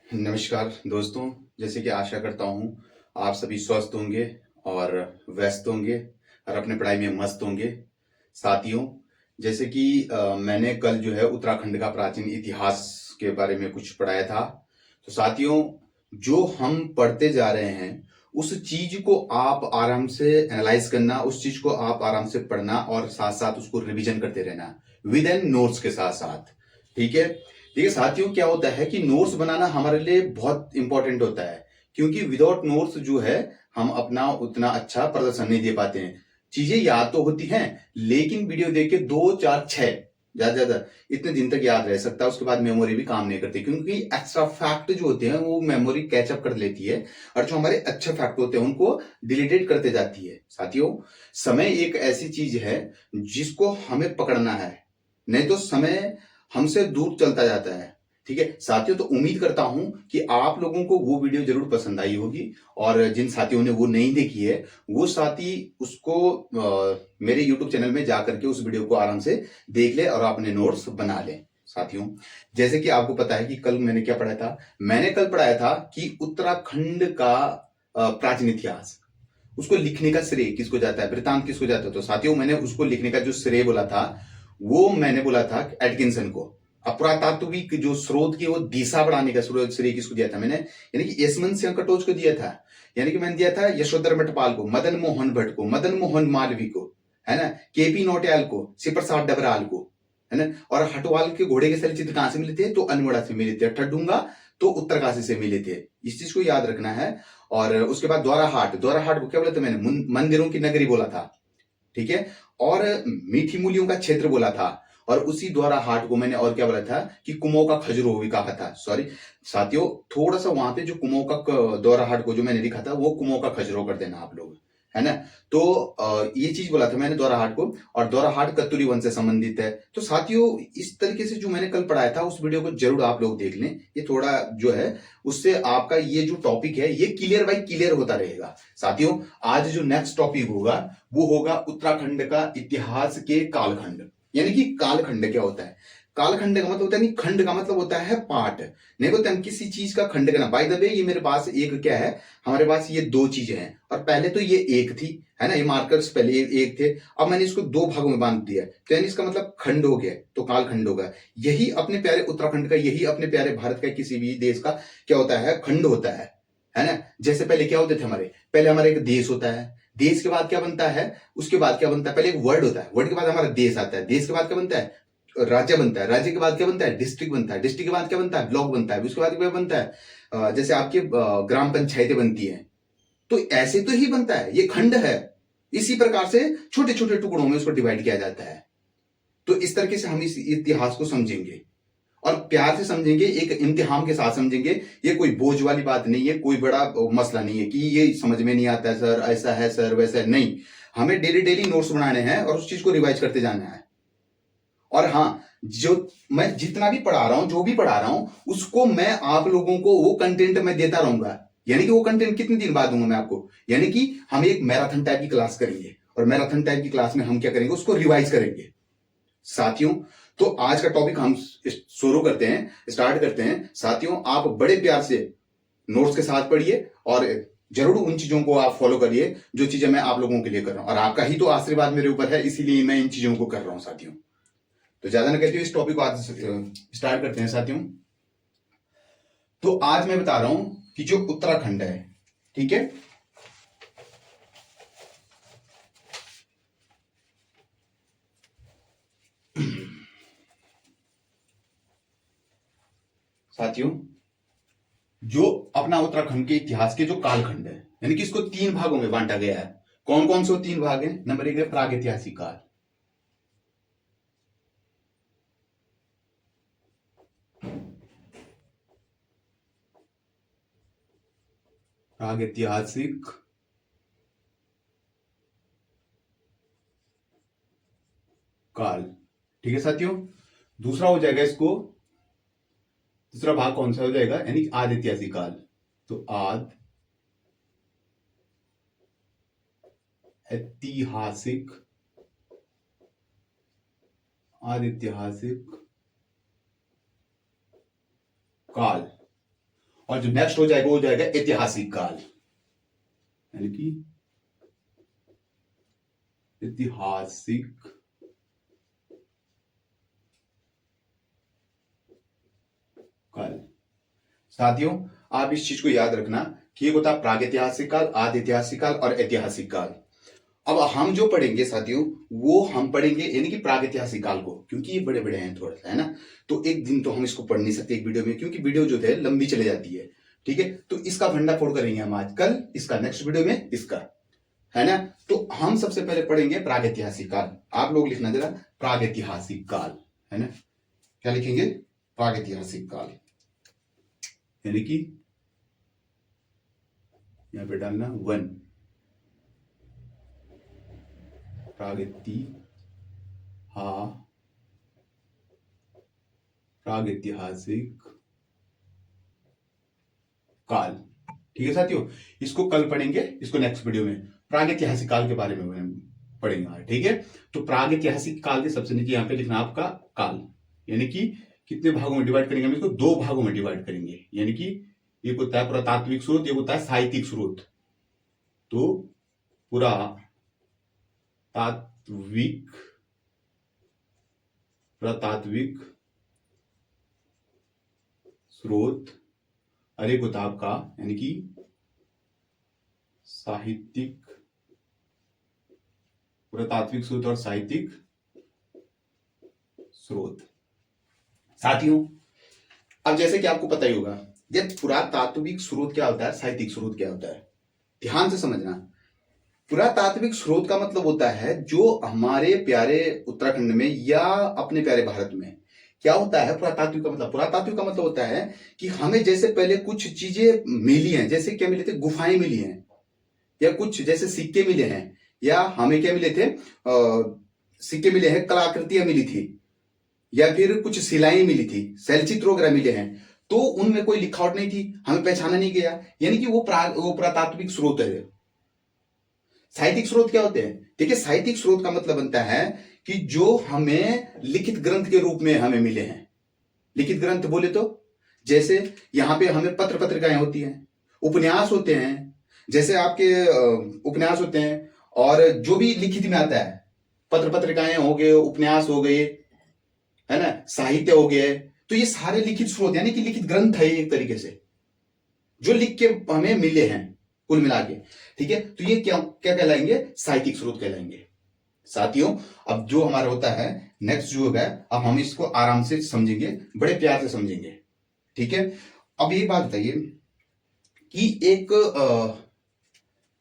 नमस्कार दोस्तों। जैसे कि आशा करता हूँ आप सभी स्वस्थ होंगे और व्यस्त होंगे और अपने पढ़ाई में मस्त होंगे। साथियों, जैसे कि मैंने कल जो है उत्तराखंड का प्राचीन इतिहास के बारे में कुछ पढ़ाया था। तो साथियों, जो हम पढ़ते जा रहे हैं उस चीज को आप आराम से एनालाइज करना, उस चीज को आप आराम से पढ़ना और साथ साथ उसको रिवीजन करते रहना विद एन नोट्स के साथ साथ। ठीक है। देखिए साथियों, क्या होता है कि नोट्स बनाना हमारे लिए बहुत इंपॉर्टेंट होता है, क्योंकि विदाउट नोट्स जो है हम अपना उतना अच्छा प्रदर्शन नहीं दे पाते हैं। चीजें याद तो होती हैं, लेकिन वीडियो देख के 2 4 6 ज्यादा ज्यादा इतने दिन तक याद रह सकता है, उसके बाद मेमोरी भी काम नहीं करती, क्योंकि एक्स्ट्रा फैक्ट जो होते हैं वो मेमोरी कैचअप कर लेती है और जो हमारे अच्छे फैक्ट होते हैं उनको डिलीटेड करते जाती है। साथियों, समय एक ऐसी चीज है जिसको हमें पकड़ना है, नहीं तो समय हमसे दूर चलता जाता है। ठीक है साथियों, तो उम्मीद करता हूं कि आप लोगों को वो वीडियो जरूर पसंद आई होगी, और जिन साथियों ने वो नहीं देखी है वो साथी उसको मेरे YouTube चैनल में जाकर के उस वीडियो को आराम से देख ले और अपने नोट्स बना ले। साथियों, जैसे कि आपको पता है कि कल मैंने क्या पढ़ा था। मैंने कल पढ़ाया था कि उत्तराखंड का प्राचीन इतिहास, उसको लिखने का श्रेय किसको जाता है, वृतांत किसको जाता है। तो साथियों, मैंने उसको लिखने का जो श्रेय बोला था वो मैंने बोला था एटकिंसन को। अब पुरातात्विक जो स्रोत की वो दिशा बढ़ाने का श्रेय किसको दिया था मैंने, यानी कि यशवंत सिंह कटोच को दिया था। यानी कि मैंने दिया था यशोधर मठपाल को, मदन मोहन भट्ट को, मदन मोहन मालवी को, है ना, केपी नौटियाल को, सिप्रसाद डबराल को, है ना। और हटवाल के घोड़े के शैल चित्र कहां से मिले थे, तो अनमोड़ा से मिले थे। ठडूंगा तो उत्तरकाशी से मिले थे। इस चीज को याद रखना है। और उसके बाद द्वाराहाट, द्वाराहाट को क्या बोला था मैंने, मंदिरों की नगरी बोला था। ठीक है। और मीठी मूलियों का क्षेत्र बोला था। और उसी द्वारा हाट को मैंने और क्या बोला था कि कुमो का खजरो भी कहा था। सॉरी साथियों, थोड़ा सा वहां पे जो कुमो का द्वारा हाट को जो मैंने लिखा था वो कुमो का खजरो कर देना आप लोग, है ना। तो ये चीज बोला था मैंने द्वारा हाट को, और द्वारा हाट कत्तूरी वन से संबंधित है। तो साथियों, इस तरीके से जो मैंने कल पढ़ाया था उस वीडियो को जरूर आप लोग देख लें। ये थोड़ा जो है उससे आपका ये जो टॉपिक है ये क्लियर बाई क्लियर होता रहेगा। साथियों, आज जो नेक्स्ट टॉपिक होगा वो होगा उत्तराखंड का इतिहास के कालखंड। यानी कि कालखंड क्या होता है, कालखंड का मतलब होता है, नहीं खंड का मतलब होता है पार्ट। नहीं बोलते हम किसी चीज का खंड करना। बाय द वे, ये मेरे पास एक क्या है, हमारे पास ये दो चीजें हैं, और पहले तो ये एक थी, है ना, ये मार्कर्स पहले एक थे। अब मैंने इसको दो भागों में बांध दिया, तो यानी इसका मतलब खंड हो गया, तो कालखंड होगा। यही अपने प्यारे उत्तराखंड का, यही अपने प्यारे भारत का किसी भी देश का क्या होता है, खंड होता है ना। जैसे पहले क्या होते थे हमारे, पहले हमारे एक देश होता है, देश के बाद क्या बनता है, उसके बाद क्या बनता है, पहले एक वर्ड होता है, वर्ड के बाद हमारा देश आता है, देश के बाद क्या बनता है, राज्य बनता है, राज्य के बाद क्या बनता है, डिस्ट्रिक्ट बनता है, डिस्ट्रिक्ट के बाद क्या बनता है, ब्लॉक बनता है, उसके बाद क्या बनता है, जैसे आपकी ग्राम पंचायतें बनती हैं। तो ऐसे तो ही बनता है, ये खंड है। इसी प्रकार से छोटे छोटे टुकड़ों में उसको डिवाइड किया जाता है। तो इस तरीके से हम इस इतिहास को समझेंगे और प्यार से समझेंगे, एक इम्तिहान के साथ समझेंगे। ये कोई बोझ वाली बात नहीं है, कोई बड़ा मसला नहीं है कि ये समझ में नहीं आता है सर, ऐसा है सर, वैसा है, नहीं। हमें डेली डेली नोट्स बनाने हैं और उस चीज को रिवाइज करते जाना है। और हाँ, जो मैं जितना भी पढ़ा रहा हूं, जो भी पढ़ा रहा हूं, उसको मैं आप लोगों को वो कंटेंट मैं देता रहूंगा। यानी कि वो कंटेंट कितने दिन बाद दूंगा मैं आपको, यानी कि हम एक मैराथन टाइप की क्लास करेंगे, और मैराथन टाइप की क्लास में हम क्या करेंगे, उसको रिवाइज करेंगे। साथियों, तो आज का टॉपिक हम शुरू करते हैं, स्टार्ट करते हैं। साथियों, आप बड़े प्यार से नोट्स के साथ पढ़िए और जरूर उन चीजों को आप फॉलो करिए जो चीजें मैं आप लोगों के लिए कर रहा हूं, और आपका ही तो आशीर्वाद मेरे ऊपर है, इसीलिए मैं इन चीजों को कर रहा हूं साथियों। तो ज्यादा ना कहते हुए इस टॉपिक को आज स्टार्ट करते हैं साथियों। तो आज मैं बता रहा हूं कि जो उत्तराखंड है, ठीक है, साथियों, जो अपना उत्तराखंड के इतिहास के जो कालखंड है, यानी कि इसको 3 भागों में बांटा गया है। कौन कौन से 3 भाग हैं? नंबर 1 है प्रागैतिहासिक काल, प्रागैतिहासिक काल। ठीक है साथियों। दूसरा हो जाएगा इसको, दूसरा भाग कौन सा हो जाएगा, यानी आदि ऐतिहासिक काल। तो आद ऐतिहासिक, आद ऐतिहासिक काल। और जो नेक्स्ट हो जाएगा वो हो जाएगा ऐतिहासिक काल, यानी कि ऐतिहासिक काल। साथियों आप इस चीज को याद रखना कि ये होता है प्रागैतिहासिक काल, आदि ऐतिहासिक काल और ऐतिहासिक काल। अब हम जो पढ़ेंगे साथियों वो हम पढ़ेंगे यानी कि प्रागैतिहासिक काल को, क्योंकि ये बड़े बड़े हैं थोड़ा सा, है ना। तो एक दिन तो हम इसको पढ़ नहीं सकते एक वीडियो में, क्योंकि वीडियो जो है लंबी चले जाती है। ठीक है, तो इसका भंडाफोड़ करेंगे हम आज, कल इसका, नेक्स्ट वीडियो में इसका, है ना। तो हम सबसे पहले पढ़ेंगे प्रागैतिहासिक काल। आप लोग लिखना जरा प्रागैतिहासिक काल, है ना। क्या लिखेंगे? प्रागैतिहासिक काल, यानी कि यहां पे डालना 1, प्रागैतिहासिक काल। ठीक है साथियों, इसको कल पढ़ेंगे, इसको नेक्स्ट वीडियो में प्रागैतिहासिक काल के बारे में पढ़ेंगे। ठीक है, तो प्रागैतिहासिक काल के सबसे नीचे यहां पे लिखना आपका काल, यानी कि कितने भागों में डिवाइड करेंगे हम इसको? 2 भागों में डिवाइड करेंगे, यानी कि एक होता है पुरातात्विक स्रोत, एक होता है साहित्यिक स्रोत। तो पुरातात्विक स्रोत और एक होता है आपका यानी कि साहित्यिक, पुरातात्विक स्रोत और साहित्यिक स्रोत। साथियों अब जैसे कि आपको पता ही होगा ये पुरातात्विक स्रोत क्या होता है, साहित्यिक स्रोत क्या होता है, ध्यान से समझना। पुरातात्विक स्रोत का मतलब होता है जो हमारे प्यारे उत्तराखंड में या अपने प्यारे भारत में क्या होता है। पुरातात्विक का मतलब होता है कि हमें जैसे पहले कुछ चीजें मिली हैं, जैसे क्या मिले थे? गुफाएं मिली हैं, या कुछ जैसे सिक्के मिले हैं, या हमें क्या मिले थे? सिक्के मिले हैं, कलाकृतियां मिली थी, या फिर कुछ शिलाएं मिली थी, शैलचित्र वगैरह मिले हैं। तो उनमें कोई लिखावट नहीं थी, हमें पहचाना नहीं गया, यानी कि वो पुरातात्विक स्रोत है। साहित्यिक स्रोत क्या होते हैं? देखिए साहित्यिक स्रोत का मतलब बनता है कि जो हमें लिखित ग्रंथ के रूप में हमें मिले हैं। लिखित ग्रंथ बोले तो जैसे यहां पे हमें पत्र पत्रिकाएं होती हैं, उपन्यास होते हैं, जैसे आपके उपन्यास होते हैं, और जो भी लिखित में आता है, पत्र पत्रिकाएं हो गए, उपन्यास हो गए, है ना, साहित्य हो गया। तो ये सारे लिखित स्रोत यानी कि लिखित ग्रंथ है एक तरीके से, जो लिख के हमें मिले हैं कुल मिला के। ठीक है, तो ये क्या क्या कहलाएंगे? साहित्यिक स्रोत कहलाएंगे। साथियों अब जो हमारा होता है नेक्स्ट जो होगा, अब हम इसको आराम से समझेंगे, बड़े प्यार से समझेंगे। ठीक है, अब एक बात बताइए कि एक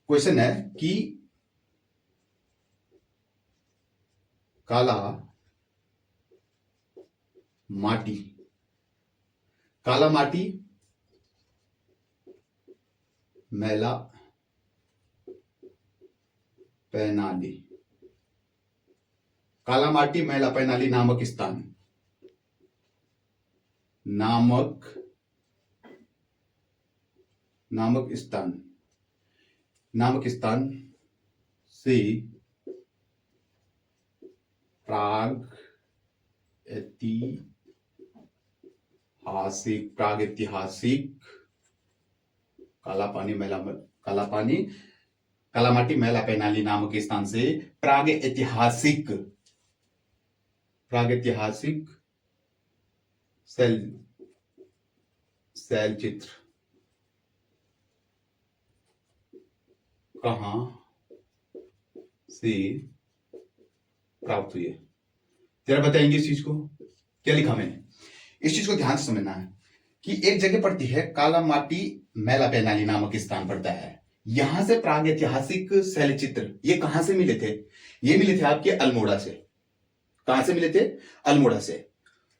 क्वेश्चन है कि काला माटी मैला पैनाली, काला माटी मैला पैनाली नामक स्थान से प्रागैतिहासिक काला माटी मैला पैनाली नामक स्थान से प्रागैतिहासिक शैलचित्र कहां से प्राप्त हुए? जरा बताएंगे इस चीज को, क्या लिखा मैंने? इस चीज को ध्यान से समझना है कि एक जगह पड़ती है काला माटी मैला पैनाली नामक स्थान पड़ता है, यहां से प्रागैतिहासिक शैलचित्र ये कहां से मिले थे? ये मिले थे आपके अल्मोड़ा से। कहां से मिले थे? अल्मोड़ा से।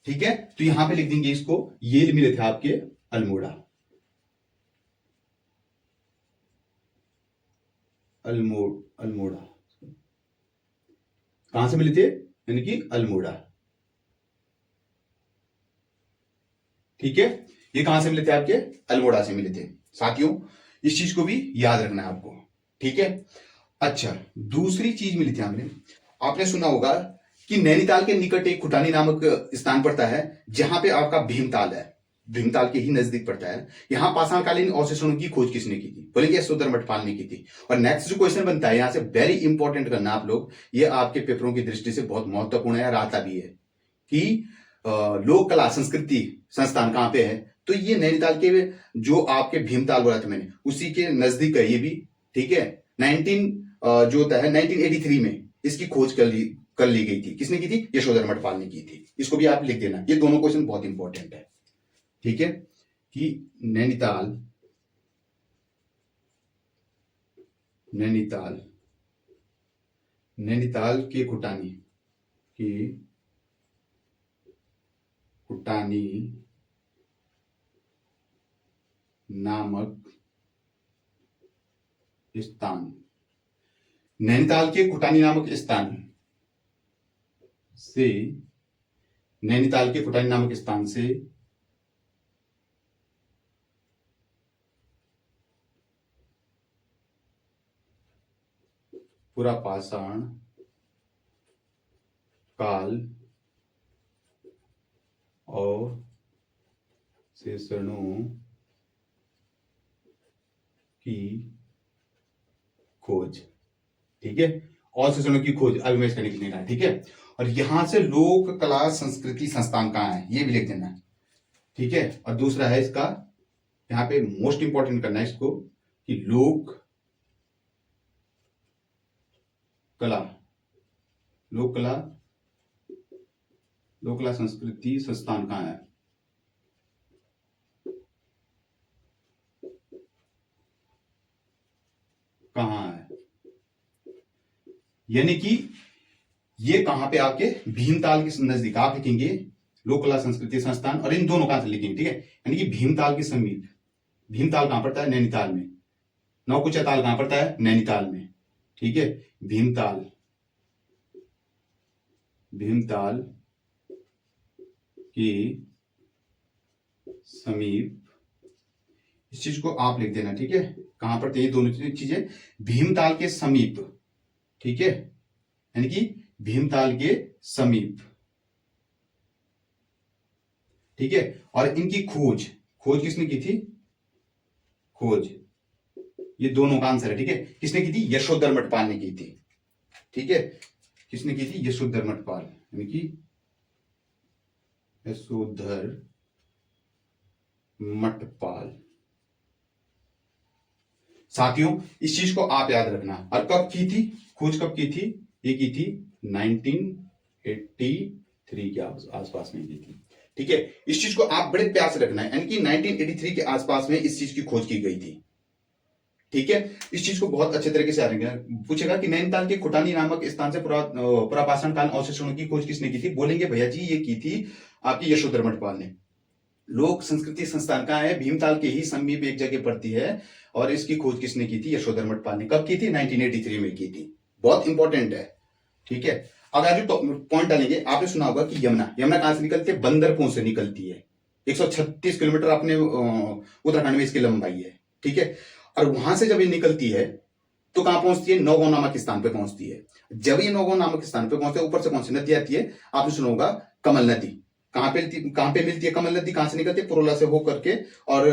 ठीक है, तो यहां पे लिख देंगे इसको, ये मिले थे आपके अल्मोड़ा। अल्मोड़ा कहां से मिले थे? यानी कि अल्मोड़ा। ठीक है, ये कहां से मिले थे? आपके अल्मोड़ा से मिले थे। साथियों इस चीज को भी याद रखना है आपको। ठीक है, अच्छा दूसरी चीज मिली थी आपने सुना होगा कि नैनीताल के निकट एक खुटानी नामक स्थान पड़ता है, जहां पे आपका भीमताल है। भीमताल के ही नजदीक पड़ता है। यहाँ पाषाणकालीन अवशेषों की खोज किसने की थी? बोलेंगे यशोधर मठपाल ने की थी। और नेक्स्ट जो क्वेश्चन बनता है यहाँ से वेरी इंपॉर्टेंट करना आप लोग, ये आपके पेपरों की दृष्टि से बहुत महत्वपूर्ण है और आता भी है कि लोक कला संस्कृति संस्थान कहाँ पे है? तो ये नैनीताल के जो आपके भीमताल बोला था मैंने, उसी के नजदीक है ये भी। ठीक है, 19 जो होता है 1983 में इसकी खोज कर ली गई थी। किसने की थी? यशोधर मठपाल ने की थी। इसको भी आप लिख देना, ये दोनों क्वेश्चन बहुत इंपॉर्टेंट है। ठीक है, कि नैनीताल के कुटानी नामक स्थान, नैनीताल के कुटानी नामक स्थान से पुरापाषाण काल अवशेषों की खोज। ठीक है, अवशेषों की खोज अभी मैं इसका लिख लेना है। ठीक है, और यहां से लोक कला संस्कृति संस्थान कहाँ है ये भी लिख देना। ठीक है, और दूसरा है इसका यहाँ पे मोस्ट इंपॉर्टेंट करना है इसको कि लोक कला संस्कृति संस्थान कहाँ है? यानी कि ये कहां पे आपके भीमताल के नजदीक आप लिखेंगे लोक कला संस्कृति संस्थान, और इन दोनों कहां से लिखेंगे। ठीक है, यानी कि भीमताल के समीप। भीमताल कहां पड़ता है? नैनीताल में। नौकुचिया ताल कहां पड़ता है? नैनीताल में। ठीक है, भीमताल के समीप, इस चीज को आप लिख देना। ठीक है, कहां पड़ते हैं ये दोनों चीजें? भीमताल के समीप। ठीक है, यानी कि भीमताल के समीप। ठीक है, और इनकी खोज किसने की थी? ये दोनों का आंसर है। ठीक है, किसने की थी? यशोधर मठपाल ने की थी। ठीक है, किसने की थी? यशोधर मठपाल, यानी कि यशोधर मठपाल। साथियों, इस चीज को आप याद रखना। और कब की थी खोज? कब की थी? ये की थी 1983 के आसपास में की थी। ठीक है, इस चीज को आप बड़े प्यार से रखना है, यानी कि 1983 के आसपास में इस चीज की खोज की गई थी। ठीक है, इस चीज को बहुत अच्छे तरीके से पूछेगा कि नैनीताल के खुटानी नामक स्थान से पुरापाषाण काल अवशेषों की खोज किसने की थी? बोलेंगे भैया जी ये की थी आपकी यशोधर मठपाल ने। लोक संस्कृति संस्थान कहाँ है? भीमताल के ही समीप एक जगह पड़ती है, और इसकी खोज किसने की थी? यशोधर मठपाल ने। कब की थी? 1983 में की थी। बहुत इंपॉर्टेंट है। ठीक है, अगर जो पॉइंट डालेंगे, आपने सुना होगा कि यमुना कहां से निकलती है? बंदरपुर से निकलती है। 136 किलोमीटर अपने उत्तराखंड में इसकी लंबाई है। ठीक है, और वहां से जब ये निकलती है तो कहां पहुंचती है? नौगांव नामक स्थान पे पहुंचती है। जब ये नौगांव नामक स्थान पे पहुंचते, ऊपर से कौन सी नदी आती है? आपने सुना होगा कमल नदी। कहां पे मिलती है कमल नदी? कहां से निकलती है? पुरोला से होकर के, और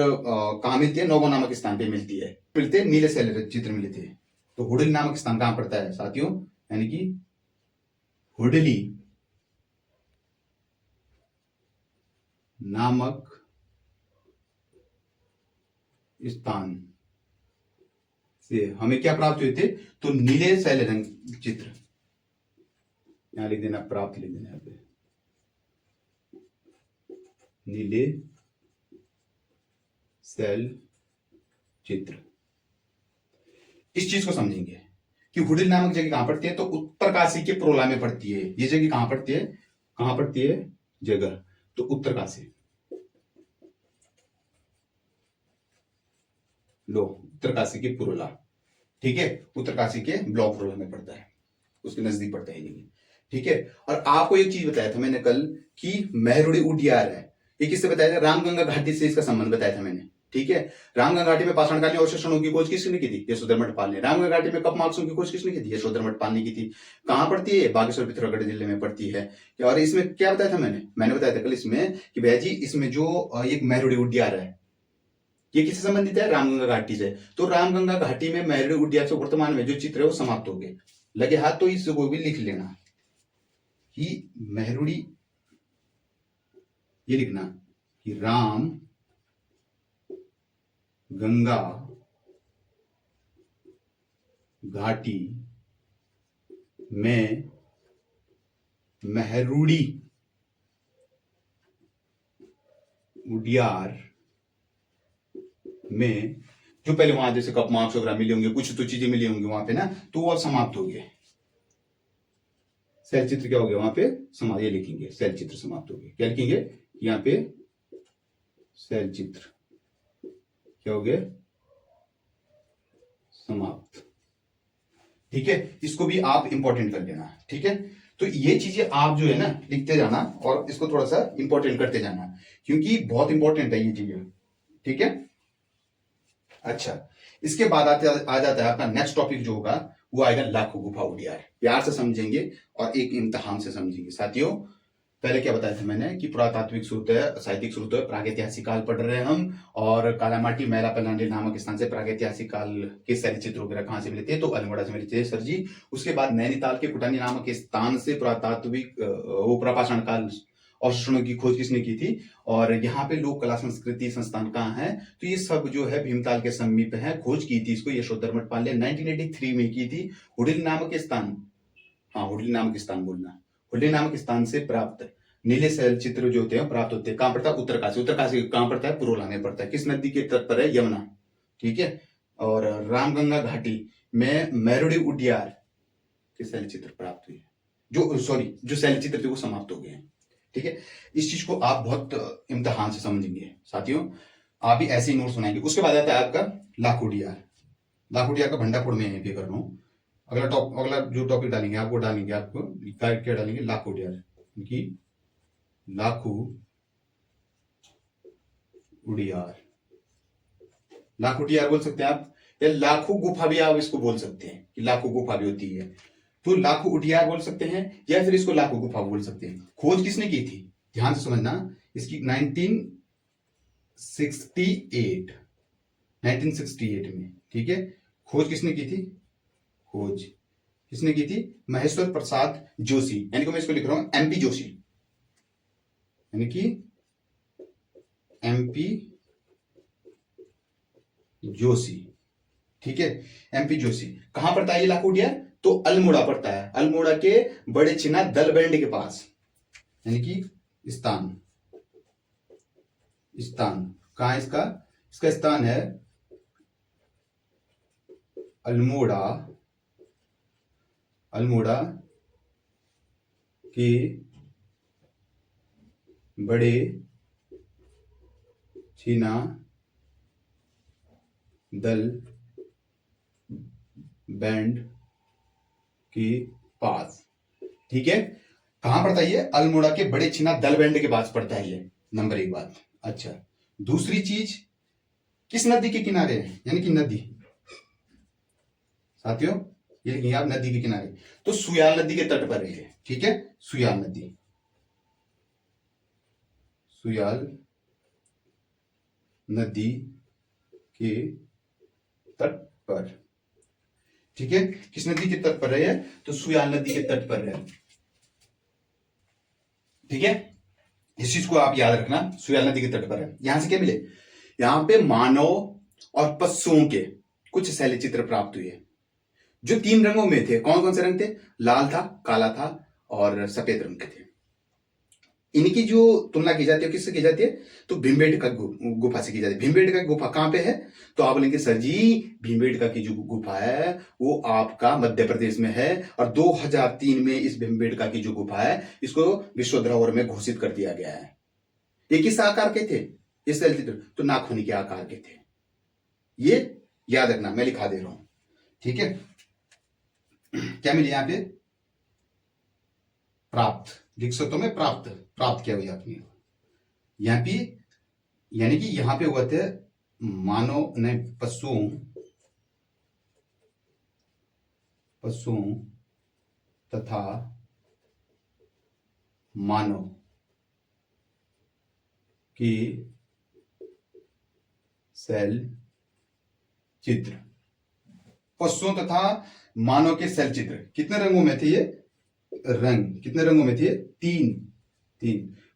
कहां मिलती है? नौगांव नामक स्थान पे मिलती है। मिलते हैं नीले शैल चित्र मिलते हैं। तो हुडली नामक स्थान कहां पड़ता है साथियों? यानी कि हुडली नामक स्थान से हमें क्या प्राप्त हुए थे? तो नीले शैल रंग चित्र, यहां लिख देना, प्राप्त लिख देना, यहाँ पे नीले शैल चित्र। इस चीज को समझेंगे कि हुडली नामक जगह कहां पड़ती है? तो उत्तरकाशी के प्रोला में पड़ती है। ये जगह कहां पड़ती है? कहां पड़ती है जगह? तो उत्तरकाशी। लो, उत्तरकाशी के पुरोला। ठीक है, उत्तरकाशी के ब्लॉक पुरोला में पड़ता है, उसके नजदीक पड़ता है ये। ठीक है, और आपको एक चीज बताया था मैंने कल कि मेहरुड़ी उडियार है, ये किससे बताया था? रामगंगा घाटी से इसका संबंध बताया था मैंने। ठीक है। रामगंगा घाटी में पाषाणकालीन अवशेषणों की खोज किसने की थी? यशोधर मठपाल ने। रामगंगा घाटी में कपमार्क्सों की खोज किसने की थी? यशोधर मठपाल ने की थी। कहां पड़ती है? बागेश्वर पिथौरागढ़ जिले में पड़ती है। और इसमें क्या बताया था मैंने बताया था कल इसमें कि भैया जी इसमें जो एक मेहरुड़ी उद्यान है, ये किससे संबंधित है? रामगंगा घाटी से। तो रामगंगा घाटी में मेहरुड़ी उद्यान से वर्तमान में जो चित्र है वो समाप्त हो गए। लगे हाथ तो इसको भी लिख लेना कि मेहरुड़ी, ये लिखना कि राम गंगा घाटी में मेहरुड़ी उडियार में जो पहले वहां जैसे कपमार्क्स वगैरह मिले होंगे, कुछ तो चीजें मिली होंगी वहां पे ना, तो वो अब समाप्त हो गए। शैल चित्र क्या हो गया वहां पे? समाप्त। ये लिखेंगे शैल चित्र समाप्त हो गए। क्या लिखेंगे यहाँ पे? शैल चित्र क्या हो गए? समाप्त। ठीक है, इसको भी आप इंपॉर्टेंट कर लेना। ठीक है, तो ये चीजें आप जो है ना लिखते जाना और इसको थोड़ा सा इंपॉर्टेंट करते जाना, क्योंकि बहुत इंपॉर्टेंट है ये चीजें। ठीक है, अच्छा, इसके बाद आ जाता है आपका नेक्स्ट टॉपिक जो होगा वो आएगा लाखों गुफा उडियार। प्यार से समझेंगे और एक इम्तिहान से समझेंगे। साथियों, पहले क्या बताया था मैंने कि पुरातात्विक स्रोत है, साहित्यिक स्रोत है, प्रागैतिहासिक काल पढ़ रहे हैं हम, और कालामाटी मैला पलांडे नामक स्थान से प्रागैतिहासिक काल के शैल चित्र वगैरह कहां से मिले थे? तो अल्मोड़ा से मिले थे सर जी। उसके बाद नैनीताल के कुटानी नामक स्थान से पुरातात्विक वो प्रापाषाण काल अवशेषणों की खोज किसने की थी? और यहाँ पे लोक कला संस्कृति संस्थान कहाँ है? तो ये सब जो है भीमताल के समीप है। खोज की थी इसको यशोधर मठपाल ने 1983 में की थी। हुडिल नामक स्थान, हाँ हुडिल नामक स्थान बोलना, हुडिल नामक स्थान से प्राप्त नीले शैल चित्र जो होते हैं प्राप्त होते हैं। कहां पड़ता है? उत्तरकाशी। उत्तरकाशी कहां पड़ता है? पुरोला में पड़ता है। किस नदी के तट पर है? यमुना। ठीक है, और रामगंगा घाटी में मेरुड़ी उडियार के शैल चित्र प्राप्त हुए, जो शैल चित्र थे वो समाप्त हो गए हैं। ठीक है, इस चीज को आप बहुत इम्तिहान से समझेंगे साथियों, आप भी ऐसे ही नोट सुनाएंगे। उसके बाद आता है आपका लाखोडियार। लाखोडियार का भंडाफोड़ में यहीं पे कर रहा हूं। अगला जो टॉपिक डालेंगे आपको क्या डालेंगे? लाखोडियार की लाखू उडियार। लाखू उडियार बोल सकते हैं आप, या लाखू गुफा भी आप इसको बोल सकते हैं कि लाखू गुफा भी होती है। तो लाखू उडियार बोल सकते हैं या फिर इसको लाखू गुफा बोल सकते हैं। खोज किसने की थी? ध्यान से समझना, इसकी 1968 में। ठीक है, खोज किसने की थी? खोज किसने की थी? महेश्वर प्रसाद जोशी, यानी कि मैं इसको लिख रहा हूं एमपी जोशी, यानी कि एमपी जोशी। ठीक है, एमपी जोशी। कहां पड़ता है ये लाखो उडियार? तो अल्मोड़ा पड़ता है। अल्मोड़ा के बड़े चिना दल बैंड के पास, यानी कि स्थान कहां है इसका? इसका स्थान है अल्मोड़ा के बड़े चीना दल बैंड के पास। ठीक है, कहां पड़ता है ये? अल्मोड़ा के बड़े चीना दल बैंड के पास पड़ता है ये, नंबर एक बात। अच्छा, दूसरी चीज, किस नदी के किनारे है? यानी कि नदी, साथियों ये लिखिए आप, नदी के किनारे। तो सुयाल नदी के तट पर है। ठीक है, सुयाल नदी के तट पर। ठीक है, किस नदी के तट पर है? तो सुयाल नदी के तट पर है। ठीक है, इस चीज को आप याद रखना, सुयाल नदी के तट पर है। यहां से क्या मिले? यहां पे मानव और पशुओं के कुछ शैल चित्र प्राप्त हुए, जो 3 रंगों में थे। कौन कौन से रंग थे? लाल था, काला था और सफेद रंग के थे। इनकी जो तुलना की जाती है किससे की जाती है? तो भीमबेटका गुफा से की जाती है। भीमबेटका गुफा कहां पे है? तो आप बोलेंगे सर जी भीमबेटका की जो गुफा है वो आपका मध्य प्रदेश में है, और 2003 में इस भीमबेटका की जो गुफा है इसको विश्व धरोहर में घोषित कर दिया गया है। ये किस आकार के थे? इस तो नाखून के आकार के थे। ये याद रखना, मैं लिखा दे रहा हूं। ठीक है, क्या मिले यहां पे? प्राप्त लिख सकता हूं मैं, प्राप्त किया हुआ आपने यहां पे, यानी कि यहां पे हुआ थे मानव ने पशुओं तथा मानव की सेल चित्र। पशुओं तथा मानव के सेल चित्र कितने रंगों में थे ये? रंग कितने रंगों में थे? तीन।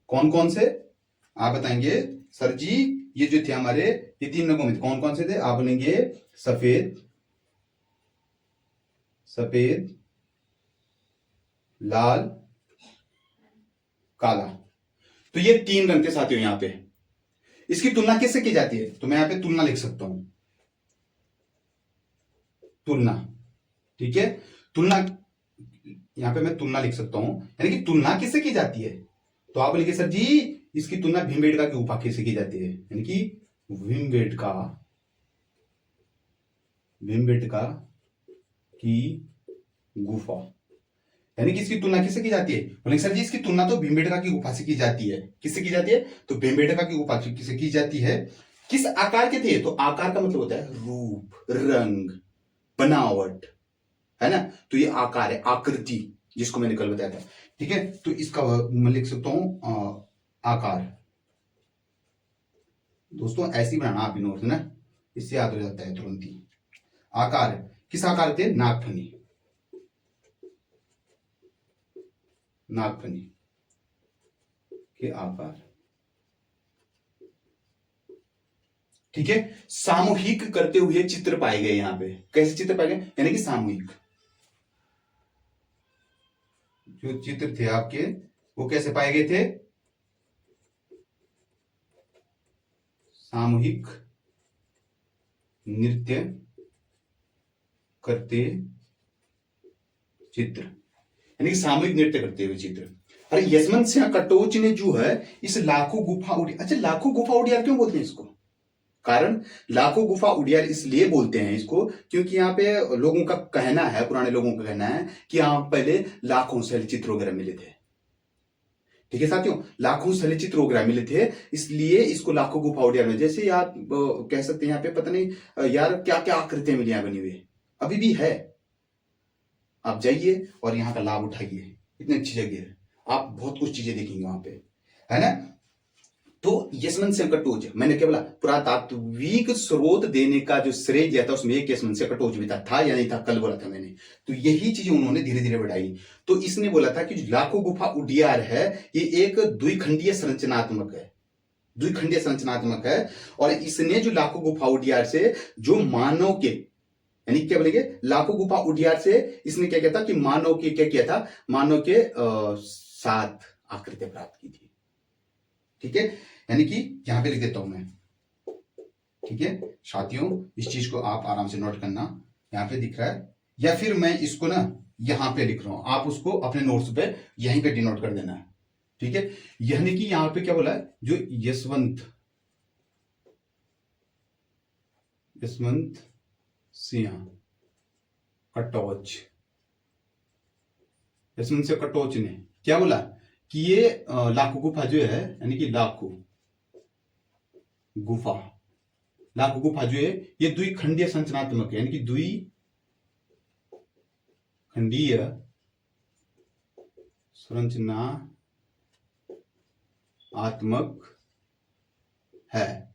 कौन कौन से आप बताएंगे सर जी? ये जो थे हमारे ये 3 रंगों में थे, कौन कौन से थे? आप बोलेंगे सफेद, लाल, काला। तो ये 3 रंग थे साथियों। यहां पे इसकी तुलना किससे की जाती है? तो मैं यहां पे तुलना लिख सकता हूं, तुलना। ठीक है, तुलना, यहां पे मैं तुलना लिख सकता हूं, यानी कि तुलना किससे की जाती है? तो आप बोलेंगे सर जी इसकी तुलना भीमबेटका की गुफा से की जाती है, यानी कि भीमबेटका की गुफा, यानी कि इसकी तुलना किससे की जाती है? बोलेंगे सर जी इसकी तुलना तो भीमबेटका की गुफा से की जाती है। किससे की जाती है? तो भीमबेटका की गुफा से की जाती है। किस आकार के थे? तो आकार का मतलब होता है रूप, रंग, बनावट, है ना? तो ये आकार है, आकृति, जिसको मैंने कल बताया था। ठीक है, तो इसका मैं लिख सकता हूं आकार। दोस्तों ऐसे ही बनाना आप भी नोट, है ना? इससे याद हो जाता है तुरंत ही। आकार किस आकार थे? नागफनी के आकार। ठीक है, सामूहिक करते हुए चित्र पाए गए। यहां पे कैसे चित्र पाए गए? यानी कि सामूहिक जो चित्र थे आपके वो कैसे पाए गए थे? सामूहिक नृत्य करते चित्र, यानी कि सामूहिक नृत्य करते हुए चित्र। अरे यशवंत सिंह कटोच ने जो है इस लाखों गुफा उड़ियार, अच्छा लाखों गुफा उड़ियार क्यों बोलते हैं इसको? कारण लाखों गुफा उड़ियार इसलिए बोलते हैं इसको क्योंकि यहाँ पे लोगों का कहना है, पुराने लोगों का कहना है कि यहाँ पहले लाखों शैलचित्र वगैरह मिले थे। ठीक है साथियों, लाखों शैलचित्र वगैरह मिले थे, इसलिए इसको लाखों गुफा उड़ियार में, जैसे यार कह सकते हैं यहाँ पे पता नहीं यार क्या क्या आकृतियां मिली यहाँ बनी हुई, अभी भी है। आप जाइए और यहाँ का लाभ उठाइए, इतनी अच्छी जगह है, आप बहुत कुछ चीजें देखेंगे वहां पे, है ना? तो यशवंत सिंह कटोच, मैंने क्या बोला? पुरातात्विक स्रोत देने का जो श्रेय दिया था उसमें एक यशवंत सिंह कटोच भी था या नहीं था? कल बोला था मैंने। तो यही चीजें उन्होंने धीरे धीरे बढ़ाई। तो इसने बोला था कि जो लाखों गुफा उड़ियार है ये एक द्विखंडीय संरचनात्मक है, और इसने जो लाखों गुफा उड़ियार से जो मानव के, यानी क्या बोलेंगे, लाखों गुफा उड़ियार से इसने क्या किया था कि मानव के क्या किया था? मानव के 7 आकृतियां प्राप्त की थी। ठीक है, यानी कि यहां पे लिख देता हूं मैं। ठीक है साथियों, इस चीज को आप आराम से नोट करना, यहां पे दिख रहा है, या फिर मैं इसको ना यहां पे लिख रहा हूं, आप उसको अपने नोट्स पे यहीं पे डिनोट कर देना है। ठीक है, यानी कि यहां पे क्या बोला है? जो यशवंत सिंह कटोच, यशवंत सिंह कटोच ने क्या बोला कि ये लाखों गुफा जो है, यानी कि लाखों गुफा जो है ये द्विखंडीय संरचनात्मक है, यानी कि द्विखंडीय संरचनात्मक है।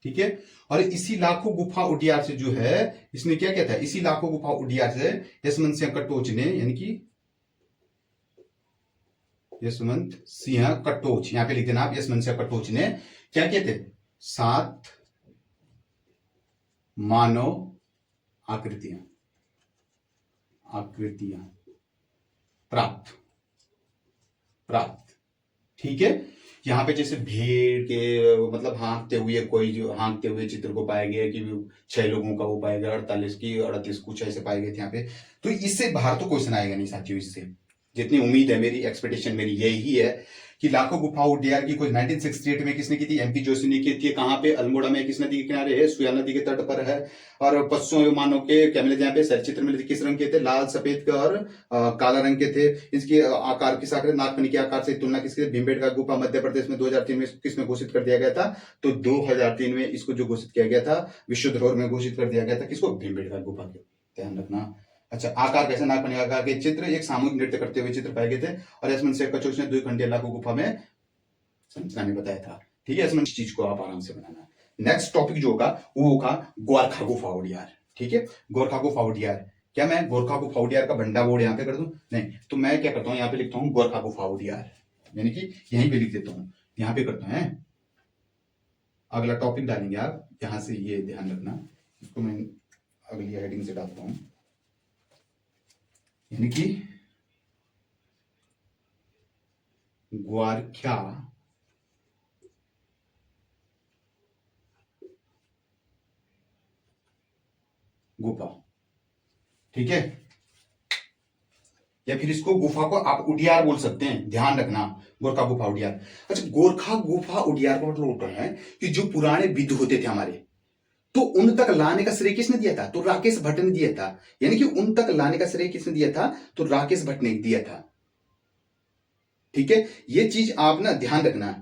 ठीक है, और इसी लाखों गुफा उड़ियार से जो है इसने क्या किया था? इसी लाखों गुफा उड़ियार से यशवंत सिंह कटोच ने, यानी कि यशवंत सिंह कटोच, यहां पे लिख देना आप, यशवंत सिंह कटोच ने क्या किए थे? 7 मानव आकृतियां प्राप्त। ठीक है, यहां पे जैसे भेड़ के मतलब हाँकते हुए, कोई जो हाँकते हुए चित्र को पाया गया कि 6 लोगों का वो पाया गया, 48 की 38 कुछ ऐसे पाए गए थे यहाँ पे। तो इससे बाहर तो क्वेश्चन आएगा नहीं साथियों इससे। जितनी उम्मीद है मेरी, एक्सपेक्टेशन मेरी यही है कि लाखों गुफाओं डीआर की खोज 1968 में किसने की थी? एमपी जोशी ने की थी। कहां पे? अल्मोड़ा में किस नदी के किनारे है? सुया नदी के तट पर है। और पशुओं मानव के क्या मिले थे यहाँ पे? चलचित्र मिले थे। किस रंग के थे? लाल, सफेद के और काला रंग के थे। इसके आकार किस आकार, नागफनी के आकार से तुलना किसके? भीमबेटका गुफा मध्य प्रदेश में 2003 में किसमें घोषित कर दिया गया था? तो 2003 में इसको जो घोषित किया गया था, विश्व धरोहर में घोषित कर दिया गया था। किसको? भीमबेटका गुफा के। ध्यान रखना। अच्छा, आकार कैसे? नागफनी आकार के चित्र एक सामूहिक नृत्य करते हुए चित्र पाए गए थे। और एसमन शेख कचोच ने 2 खंडीय लाखों गुफा में संरचना ने बताया था। ठीक है, इसमें इस चीज को आप आराम से बनाना। नेक्स्ट टॉपिक जो होगा वो होगा गोरखा गुफा ओडियार। ठीक है, गोरखा गुफा ओडियार। क्या मैं गोरखा गुफा ओडियार का भंडा बोर्ड यहाँ पे कर दूं? नहीं, तो मैं क्या करता हूँ, यहाँ पे लिखता हूँ गोरखा गुफा ओडियार, यानी कि यहीं पे लिख देता हूँ, यहाँ पे करता है। अगला टॉपिक डालेंगे आप यहां से, ये ध्यान रखना। इसको मैं अगली हेडिंग से डालता हूं, यानी कि ग्वारख्या गुफा। ठीक है, या फिर इसको गुफा को आप उडियार बोल सकते हैं, ध्यान रखना। गोरखा गुफा उडियार। अच्छा, गोरखा गुफा उडियार का मतलब होता है कि जो पुराने विद्ध होते थे हमारे, तो उन तक लाने का श्रेय किसने दिया था? तो राकेश भट्ट ने दिया था। यानी कि उन तक लाने का श्रेय किसने दिया था? तो राकेश भट्ट ने दिया था। ठीक है, ये चीज आप ना ध्यान रखना।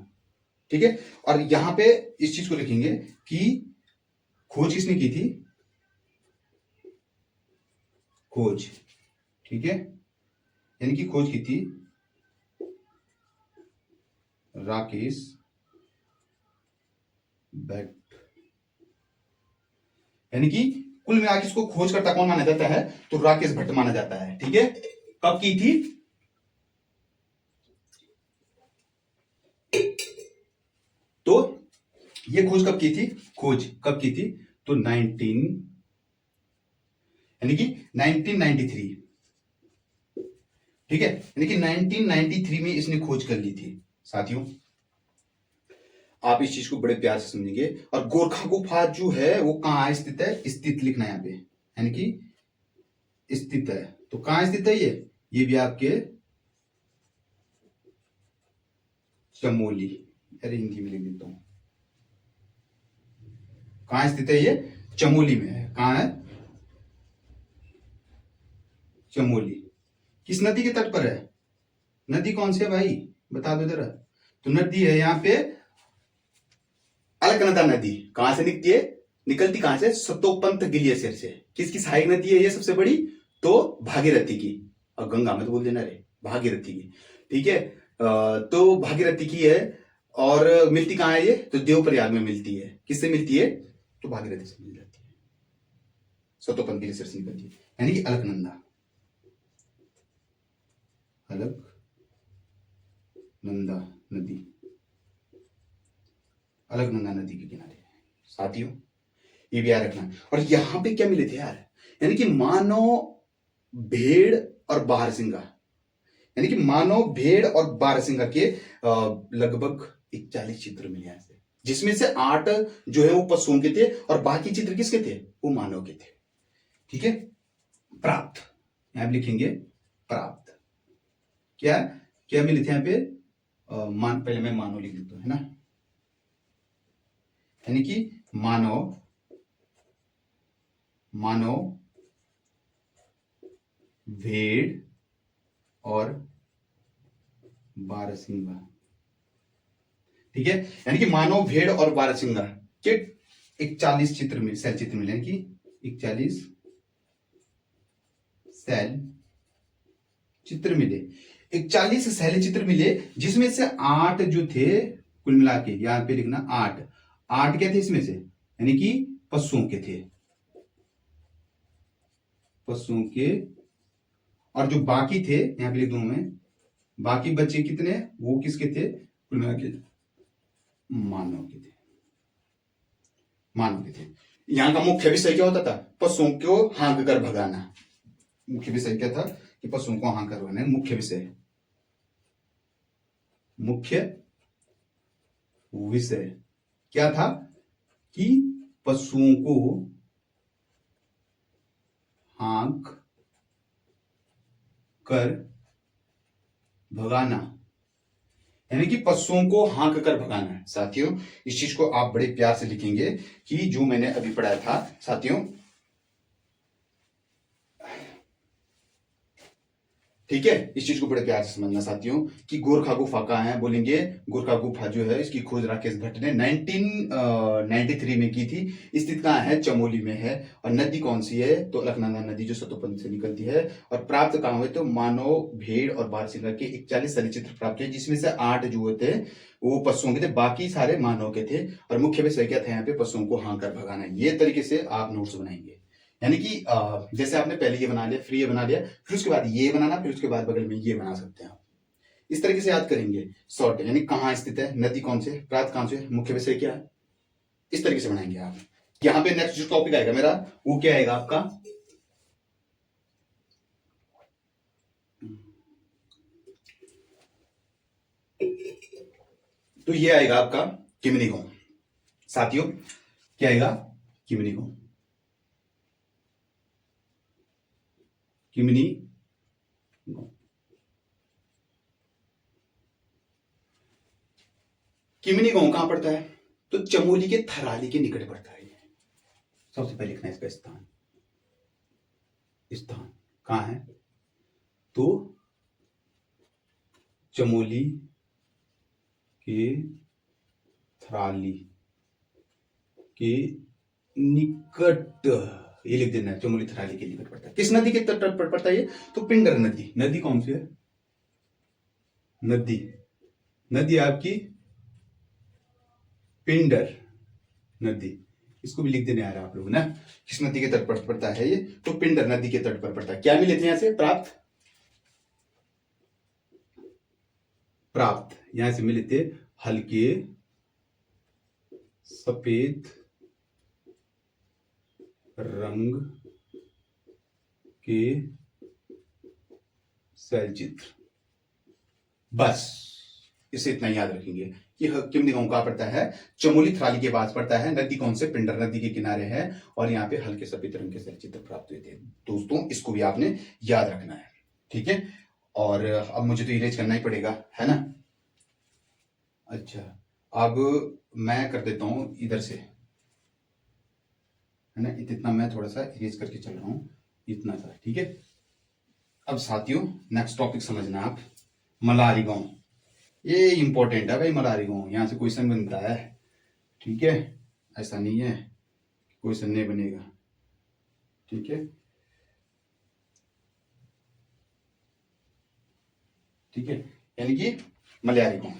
ठीक है, और यहां पे इस चीज को लिखेंगे कि खोज किसने की थी? खोज। ठीक है, यानी कि खोज की थी राकेश भट्ट। यानी कि कुल मिला के इसको खोज करता कौन माना जाता है? तो राकेश भट्ट माना जाता है। ठीक है, कब की थी? तो ये खोज कब की थी? खोज कब की थी? तो 19 यानी कि 1993। ठीक है, यानी कि 1993 में इसने खोज कर ली थी। साथियों, आप इस चीज को बड़े प्यार से समझेंगे। और गोरखा गुफा जो है वो कहां स्थित है? स्थित लिखना है यहां पे, यानी कि स्थित है। तो कहां स्थित है ये भी आपके चमोली। अरे हिंदी में लिख देता हूं, कहां स्थित है ये? चमोली में है। कहां है? चमोली। किस नदी के तट पर है? नदी कौन सी है भाई, बता दो जरा। तो नदी है यहाँ पे अलकनंदा नदी। कहां से निकलती है? निकलती कहां से? सतोपंत ग्लेशियर से। किसकी सहायक नदी है ये सबसे बड़ी? तो भागीरथी की। और गंगा में तो बोल देना रे, भागीरथी की। ठीक है, तो भागीरथी की है। और मिलती कहां है ये? तो देवप्रयाग में मिलती है। किससे मिलती है? तो भागीरथी से मिल जाती है, सतोपंत ग्लेशियर से निकलती है, यानी कि अलकनंदा। अलकनंदा नदी, अलकनंदा नदी के किनारे। साथियों, ये भी याद रखना। और यहां पे क्या मिले थे यार? यानी कि मानव, भेड़ और बारहसिंगा। यानी कि मानव, भेड़ और बारहसिंगा के लगभग 41 चित्र मिले यहां से, जिसमें से 8 जो है वो पशुओं के थे और बाकी चित्र किसके थे? वो मानव के थे। ठीक है, प्राप्त, यहां पे लिखेंगे प्राप्त। क्या क्या मिले थे यहां पे? पहले मैं मानव लिख देता हूं, है ना। यानी कि मानव, मानव, भेड़ और बारहसिंगा। ठीक है, यानी कि मानव, भेड़ और बारहसिंगा के 41 चित्र मिले, शैल चित्र मिले, यानी कि 41 शैल चित्र मिले। 41 शैल चित्र मिले, जिसमें से 8 जो थे कुल मिला के, यहां पे लिखना 8। 8 क्या थे इसमें से? यानी कि पशुओं के थे, पशुओं के। और जो बाकी थे यहां पे लिख दूं मैं, बाकी बच्चे कितने? वो किसके थे? कुल मिला के मानव के थे, मानव के थे। यहाँ का मुख्य विषय क्या होता था? पशुओं को हाँक कर भगाना। मुख्य विषय क्या था? कि पशुओं को हाँक कर भगाना। मुख्य विषय, मुख्य विषय क्या था? कि पशुओं को हाँक कर भगाना, यानी कि पशुओं को हाँक कर भगाना है। साथियों इस चीज को आप बड़े प्यार से लिखेंगे कि जो मैंने अभी पढ़ाया था साथियों, ठीक है। इस चीज को बड़े प्यार से समझना साथियों कि गोरखा गुफा कहाँ है, बोलेंगे गोरखा गुफा जो है इसकी खोज राकेश भट्ट ने 1993 में की थी। स्थित कहाँ है, चमोली में है। और नदी कौन सी है, तो अलकनंदा नदी जो सतोपंथ से निकलती है। और प्राप्त कहाँ हुए, तो मानव, भेड़ और बारहसिंगा के 41 चलचित्र प्राप्त हुए, जिसमें से 8 जो थे वो पशुओं के थे, बाकी सारे मानव के थे। और मुख्य विषय क्या था यहाँ पे, पशुओं को हाँ कर भगाना। ये तरीके से आप नोट्स बनाएंगे, यानी कि जैसे आपने पहले ये बना लिया, फिर ये बना लिया, फिर उसके बाद ये बनाना, फिर उसके बाद बगल में ये बना सकते हैं आप। इस तरीके से याद करेंगे। शॉर्ट यानी कहाँ स्थित है, नदी कौन से, प्राप्त कहाँ से, मुख्य विषय क्या है, इस तरीके से बनाएंगे आप। यहाँ पे नेक्स्ट जो टॉपिक आएगा मेरा वो क्या आएगा आपका, तो ये आएगा आपका किमिनी गांव। साथियों क्या आएगा, किमिनी गांव, किमिनी गांव। किमिनी गांव कहां पड़ता है, तो चमोली के थराली के निकट पड़ता है। सबसे पहले लिखना है इसका स्थान, स्थान कहां है, तो चमोली के थराली के निकट, ये लिख देना है, चमोली थराली के निकट पड़ता है। किस नदी के तट पर पड़ता है ये, तो पिंडर नदी। नदी कौन सी है, नदी, नदी आपकी पिंडर नदी। इसको भी लिख देने आ रहा है आप लोग ना, किस नदी के तट पर पड़ता है ये, तो पिंडर नदी के तट पर पड़ता है। क्या मिले थे यहां से, प्राप्त, प्राप्त यहां से मिले थे हल्के सफेद रंग के शैलचित्र। बस इसे इतना याद रखेंगे कि किमिनी गांव कहां पड़ता है, चमोली थराली के पास पड़ता है। नदी कौन से, पिंडर नदी के किनारे है। और यहाँ पे हल्के सफेद रंग के शैलचित्र प्राप्त हुए थे। दोस्तों इसको भी आपने याद रखना है, ठीक है। और अब मुझे तो इरेज करना ही पड़ेगा, है ना। अच्छा अब मैं कर देता हूं इधर से, है ना, इतना मैं थोड़ा सा इरेज करके चल रहा हूं, इतना सा, ठीक है। अब साथियों नेक्स्ट टॉपिक समझना आप, मलारी गांव। ये इंपॉर्टेंट है भाई, मलारी गांव, यहां से क्वेश्चन बनता है, ठीक है। ऐसा नहीं है क्वेश्चन नहीं बनेगा, ठीक है, ठीक है। यानी कि मलयारी गांव,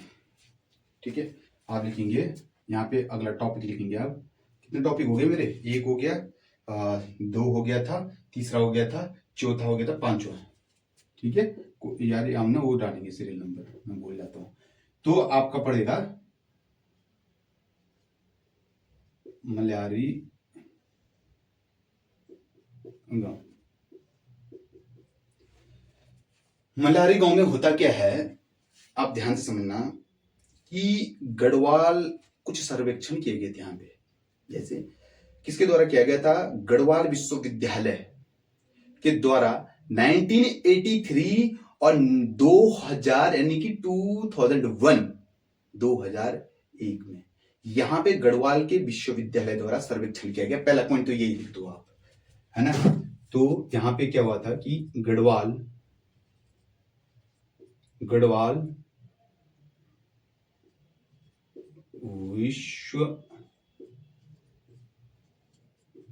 ठीक है। आप लिखेंगे यहाँ पे अगला टॉपिक लिखेंगे आप। कितने टॉपिक हो गए मेरे, एक हो गया, दो हो गया था, तीसरा हो गया था, चौथा हो गया था, पांचवा, ठीक है। यार हम ना वो डालेंगे सीरियल नंबर, मैं बोल जाता हूँ। तो आपका पड़ेगा मलयारी गांव। मलयारी गांव में होता क्या है, आप ध्यान से समझना कि गढ़वाल कुछ सर्वेक्षण किए गए थे यहाँ पे। जैसे किसके द्वारा किया गया था, गढ़वाल विश्वविद्यालय के द्वारा 1983 और 2000 यानी कि 2001 में यहां पे गढ़वाल के विश्वविद्यालय द्वारा सर्वेक्षण किया गया। पहला पॉइंट तो यही लिख दो आप, है ना। तो यहां पे क्या हुआ था कि गढ़वाल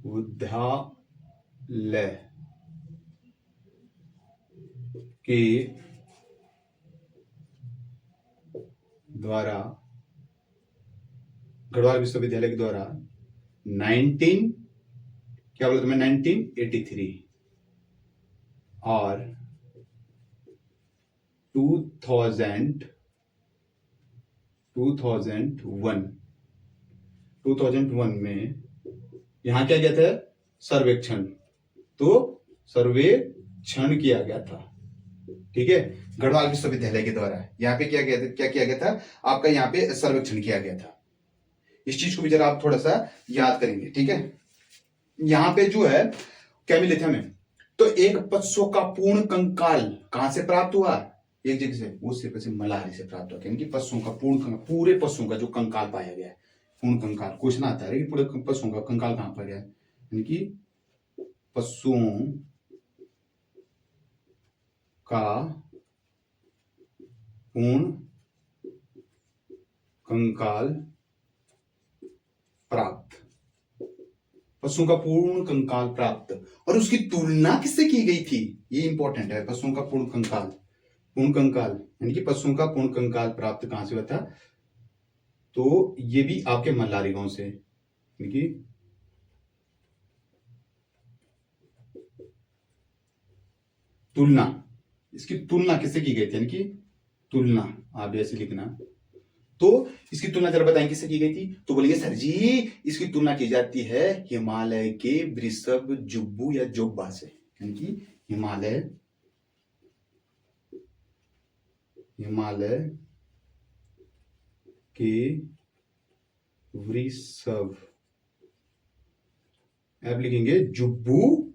विश्वविद्यालय के द्वारा, गढ़वाल विश्वविद्यालय के द्वारा 1983 और 2001 में यहां क्या किया था, सर्वेक्षण, तो सर्वेक्षण किया गया था, ठीक है। गढ़वाल विश्वविद्यालय के द्वारा यहाँ पे क्या किया गया था, आपका यहाँ पे सर्वेक्षण किया गया था। इस चीज को भी जरा आप थोड़ा सा याद करेंगे, ठीक है। यहाँ पे जो है क्या मिले थे हमें, तो एक पशु का पूर्ण कंकाल कहां से प्राप्त हुआ, एक जगह से वो सिर्फ से मलारी से प्राप्त होता है, यानी कि पशुओं का पूरे पशुओं का जो कंकाल पाया गया है, पूर्ण कंकाल क्वेश्चन आता है कि पूरे पशुओं का कंकाल कहाँ पाया गया है, यानी कि पशुओं का पूर्ण कंकाल प्राप्त, पशुओं का पूर्ण कंकाल प्राप्त, और उसकी तुलना किससे की गई थी, ये इंपॉर्टेंट है। पशुओं का पूर्ण कंकाल यानी कि पशुओं का पूर्ण कंकाल प्राप्त कहां से हुआ था, तो ये भी आपके मल्लारी गांव से, यानी कि तुलना, इसकी तुलना किससे की गई थी, यानी कि तुलना, आप भी ऐसे लिखना। तो इसकी तुलना जरा बताएं किससे की गई थी, तो बोलेंगे सर जी इसकी तुलना की जाती है हिमालय के वृषभ, जुब्बू या जोब्बा से, यानी कि हिमालय के वृषभ, आप लिखेंगे जुब्बू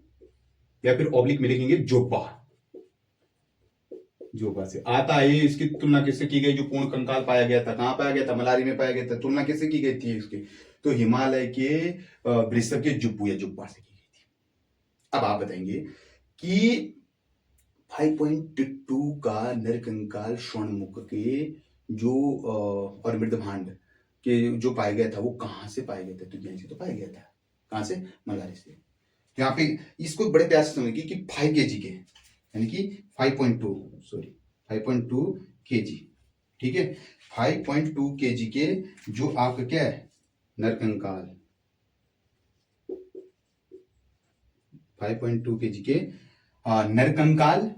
या फिर ऑब्लिक में लिखेंगे जोब्बा से आता है। इसकी तुलना किससे की गई, जो पूर्ण कंकाल पाया गया था, कहां पाया गया था, मलारी में पाया गया था, तुलना किससे की गई थी इसकी, तो हिमालय के वृषभ के जुब्बू या जुब्बा से की गई थी। अब आप बताएंगे कि 5.2 का नरकंकाल स्वर्णमुख के जो और मृदभांड के जो पाया गया था वो कहां से पाया गया था, तो यहीं से तो पाया गया था, कहां से, मलारी से। तो यहाँ पे इसको बड़े प्यार से समझिए कि 5 kg के, यानी कि 5.2 kg, ठीक है, 5.2 kg के जो आपका क्या है, नरकंकाल, 5.2 kg के नरकंकाल,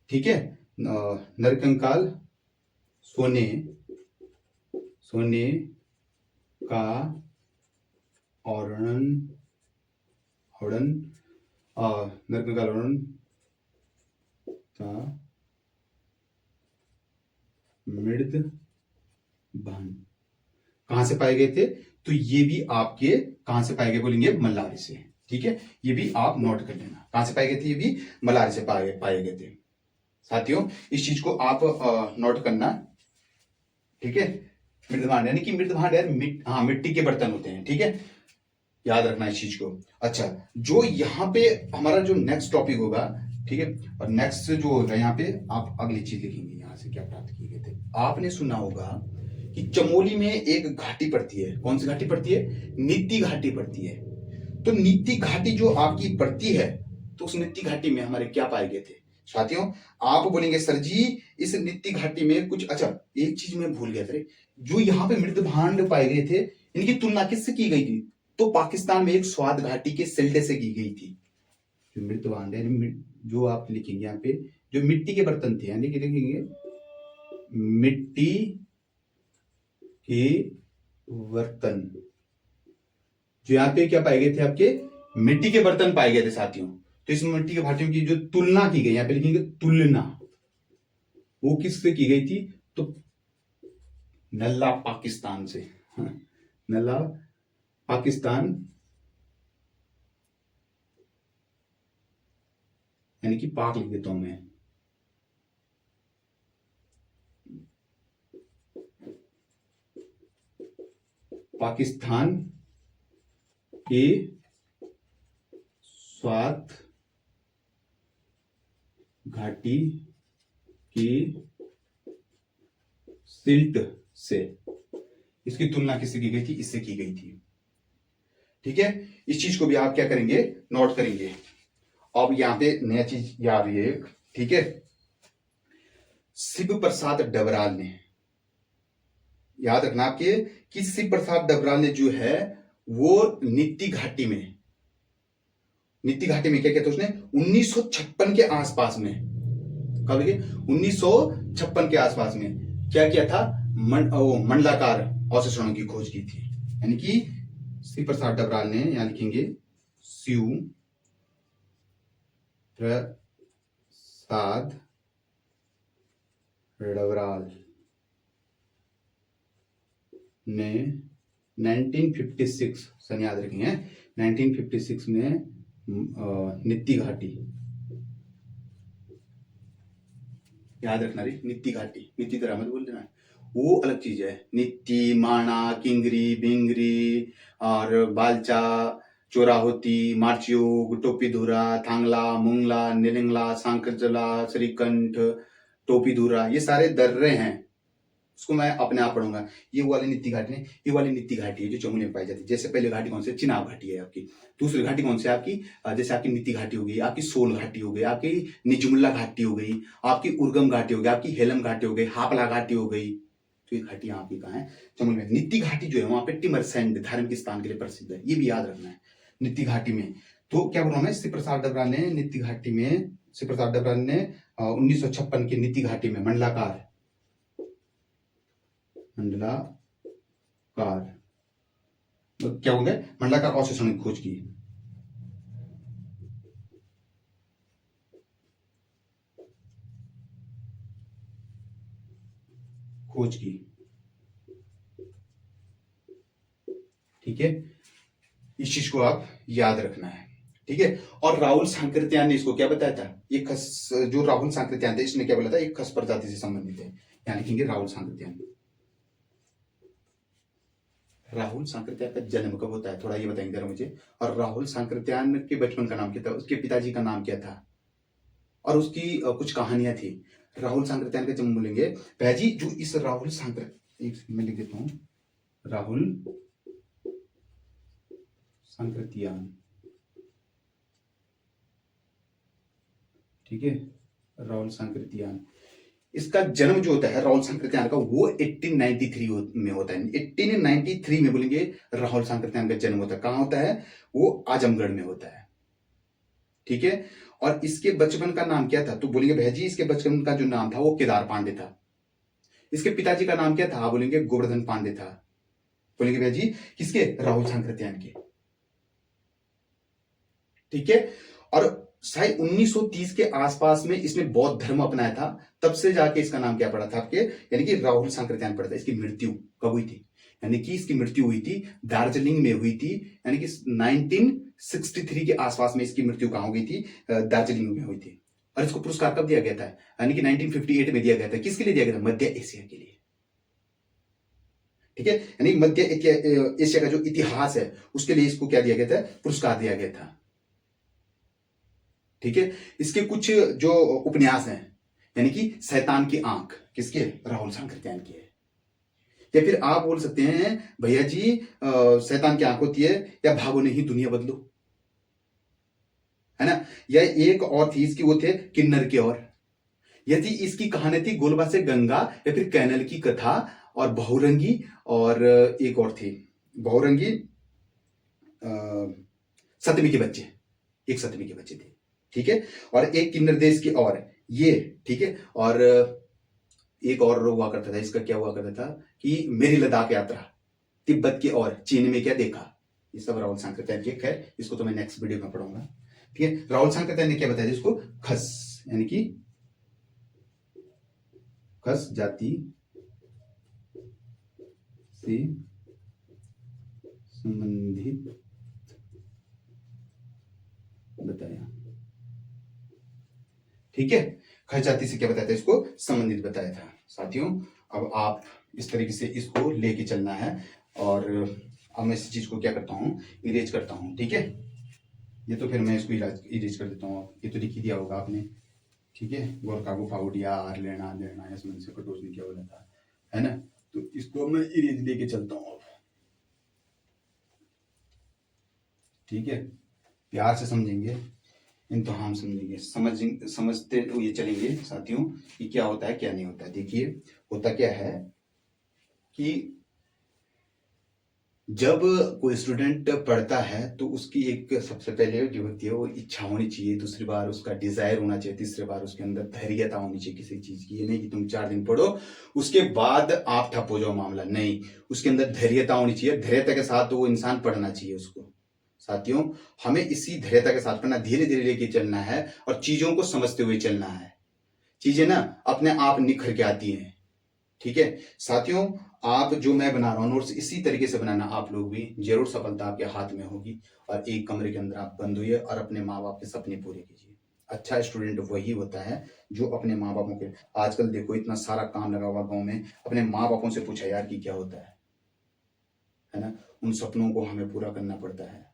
ठीक है, नरकंकाल सोने का औरण नरकंकाल औरण का मृद भांड कहां से पाए गए थे, तो ये भी आपके कहां से पाए गए, बोलेंगे मल्लारी से, ठीक है, ये भी आप नोट कर लेना, कहां से पाए गए थे, ये भी मल्लारी से पाए गए थे। साथियों इस चीज को आप नोट करना, ठीक है। मृदभांड यानी कि मृदभांड यार मिट्टी के बर्तन होते हैं, ठीक है, याद रखना इस चीज को। अच्छा, जो यहाँ पे हमारा जो नेक्स्ट टॉपिक होगा, ठीक है, और नेक्स्ट जो होगा यहाँ पे आप अगली चीज लिखेंगे, यहाँ से क्या प्राप्त किए गए थे। आपने सुना होगा कि चमोली में एक घाटी पड़ती है, कौन सी घाटी पड़ती है, नीति घाटी पड़ती है। तो नीति घाटी जो आपकी पड़ती है, तो उस नीति घाटी में हमारे क्या पाए गए थे साथियों, आप बोलेंगे सर जी इस नीति घाटी में कुछ, अच्छा एक चीज मैं भूल गया था, जो यहाँ पे मृद भांड पाए गए थे इनकी तुलना किससे की गई थी, तो पाकिस्तान में एक स्वाद घाटी के सिल्डे से की गई थी। जो मृद भांड है, जो आप लिखेंगे यहाँ पे जो मिट्टी के बर्तन थे, यानी कि लिखेंगे मिट्टी के बर्तन, जो यहाँ पे क्या पाए गए थे, आपके मिट्टी के बर्तन पाए गए थे साथियों। तो इस मिट्टी के भाटियों की जो तुलना की गई, यहाँ पे लिखेंगे तुलना, वो किससे की गई थी, तो नल्ला पाकिस्तान से, नल्ला पाकिस्तान, यानी कि पाक लिख देता हूं मैं, पाकिस्तान के स्वात घाटी की सिल्ट से इसकी तुलना किससे की गई थी, इससे की गई थी, ठीक है। इस चीज को भी आप क्या करेंगे, नोट करेंगे। अब यहां पे नया चीज याद है एक, ठीक है, शिव प्रसाद डबराल ने, याद रखना आपके कि शिव प्रसाद डबराल ने जो है वो नीति घाटी में क्या किया था उसने, 1956 के आसपास में, कब लिखे 1956 के आसपास में क्या किया था, मंडलाकार अवशेषणों की खोज की थी, यानी कि शिव प्रसाद डबराल ने, यहां लिखेंगे शिव प्रसाद डबराल ने 1956 सन याद रखेंगे, 1956 में नीति घाटी याद रखना रे, नित्ती घाटी, नित्ती तरह मत बोल देना, वो अलग चीज है। नित्ती, माणा, किंगरी, बिंगरी और बालचा, चोराहोती, मारचियोग, टोपीधुरा, थांगला, मुंगला, निलिंगला, सांकरजला, श्रीकंठ, टोपीधुरा, ये सारे दर्रे हैं, उसको मैं अपने आप पढ़ूंगा। ये वाली नित्ती घाटी नहीं, ये वाली नित्ती घाटी है जो चमोली में पाई जाती है। जैसे पहले घाटी कौन सी है, चिनाब घाटी है आपकी। दूसरी घाटी कौन सी है आपकी, जैसे आपकी नित्ती घाटी हो गई, आपकी सोल घाटी हो गई, आपकी निजमुल्ला घाटी हो गई, आपकी उर्गम घाटी हो गई, आपकी हेलम घाटी हो गई, हापला घाटी हो गई। तो ये घाटी आपकी कहाँ है, चमोली में। नित्ती घाटी जो है वहां पे टिमरसैंड धार्मिक स्थान के लिए प्रसिद्ध है, ये भी याद रखना है। नित्ती घाटी में तो क्या बोला मैं, श्री प्रसाद डबरा ने नित्ती घाटी में, श्री प्रसाद डबरा ने 1956 की नित्ती घाटी में मंडलाकार क्या हो गया, मंडलाकार अवशेषों की खोज की। ठीक है, इस चीज को आप याद रखना है। ठीक है, और राहुल सांकृत्यायन ने इसको क्या बताया था, ये खस, जो राहुल सांकृत्यायन थे इसने क्या बोला था, एक खस प्रजाति से संबंधित है। यानी लिखेंगे राहुल सांकृत्यायन। राहुल सांकृत्यायन का जन्म कब होता है, थोड़ा ये बताएंगे जरा मुझे। और राहुल सांकृत्यायन के बचपन का नाम क्या था, उसके पिताजी का नाम क्या था, और उसकी कुछ कहानियां थी। राहुल सांकृत्यायन का जन्म बोलेंगे भैजी, जो इस राहुल मैं लिख देता हूं, राहुल सांकृत्यायन, ठीक है, राहुल सांकृत्यायन, इसका जन्म जो होता है राहुल सांकृत्यायन का, वो 1893 में होता है। 1893 में बोलेंगे राहुल सांकृत्यायन का जन्म होता है। कहां होता है, वो आजमगढ़ में होता है। ठीक है, और इसके बचपन का नाम क्या था, तो बोलेंगे भैजी इसके बचपन का जो नाम था वो केदार पांडे था। इसके पिताजी का नाम क्या था, बोलेंगे गोवर्धन पांडे था। बोलेंगे भैजी किसके, राहुल सांकृत्यायन के। ठीक है, और शायद 1930 के आसपास में इसने बौद्ध धर्म अपनाया था, तब से जाके इसका नाम क्या पड़ा था आपके, यानी कि राहुल सांकृत्यायन पड़ा था। इसकी मृत्यु कब हुई थी, यानी कि इसकी मृत्यु हुई थी दार्जिलिंग में हुई थी, यानी कि 1963 के आसपास में इसकी मृत्यु कहां हो गई थी, दार्जिलिंग में हुई थी। और इसको पुरस्कार कब दिया गया था, यानी कि 1958 में दिया गया था। किसके लिए दिया गया था, मध्य एशिया के लिए। ठीक है, यानी मध्य एशिया का जो इतिहास है उसके लिए इसको क्या दिया गया था, पुरस्कार दिया गया था। ठीक है, इसके कुछ जो उपन्यास हैं, यानी कि शैतान की आंख किसके, राहुल सांकृत्यायन की है। या फिर आप बोल सकते हैं भैया जी शैतान की आंख होती है, या भागो नहीं दुनिया बदलो, है ना। या एक और थी इसकी, वो थे किन्नर की ओर। यदि इसकी कहानी थी गोलबा से गंगा, या फिर कैनल की कथा, और बहुरंगी, और एक और थी बहुरंगी, सतमी के बच्चे, एक सतमी के बच्चे थे। ठीक है, और एक किन्नर देश की और ये, ठीक है, और एक और हुआ करता था, इसका क्या हुआ करता था कि मेरी लद्दाख यात्रा, तिब्बत की और चीन में क्या देखा, ये सब राहुल सांकृत्यायन के। खैर इसको तो मैं नेक्स्ट वीडियो में पढ़ूंगा। ठीक है, राहुल सांकृत्यायन ने क्या बताया इसको, खस, यानी कि खस जाति से संबंधित बताया। ठीक है, खस जाति से क्या बताया था, इसको संबंधित बताया था। साथियों अब आप इस तरीके से इसको लेके चलना है, और अब मैं इस चीज को क्या करता हूँ, इरेज करता हूँ। ठीक है, ये तो फिर मैं इसको इरेज कर देता हूँ, ये तो लिख ही दिया होगा आपने। ठीक है, गोरखा गुफा उड़िया आर लेना लेना या समझ से कटोच ने क्या बोला था, है ना। तो इसको मैं इरेज लेके चलता हूँ। ठीक है, प्यार से समझेंगे, इम्तिहान समझेंगे, समझते हुए चलेंगे साथियों कि क्या होता है क्या नहीं होता है। देखिए होता क्या है कि जब कोई स्टूडेंट पढ़ता है तो उसकी एक सबसे पहले जो होती है वो इच्छा होनी चाहिए, दूसरी बार उसका डिजायर होना चाहिए, तीसरी बार उसके अंदर धैर्यता होनी चाहिए किसी चीज की। ये नहीं कि तुम 4 दिन पढ़ो उसके बाद आप ठप हो जाओ, मामला नहीं, उसके अंदर धैर्यता होनी चाहिए। धैर्यता के साथ वो इंसान पढ़ना चाहिए उसको। साथियों हमें इसी धैर्यता के साथ पढ़ना, धीरे धीरे लेके चलना है, और चीजों को समझते हुए चलना है। चीजें ना अपने आप निखर के आती हैं। ठीक है साथियों, आप जो मैं बना रहा हूं नोट्स इसी तरीके से बनाना, आप लोग भी जरूर सफलता आपके हाथ में होगी। और एक कमरे के अंदर आप बंद हुए और अपने माँ बाप के सपने पूरे कीजिए। अच्छा स्टूडेंट वही होता है जो अपने माँ बापों के, आजकल देखो इतना सारा काम लगा हुआ गाँव में, अपने माँ बापों से पूछा यार कि क्या होता है ना। उन सपनों को हमें पूरा करना पड़ता है,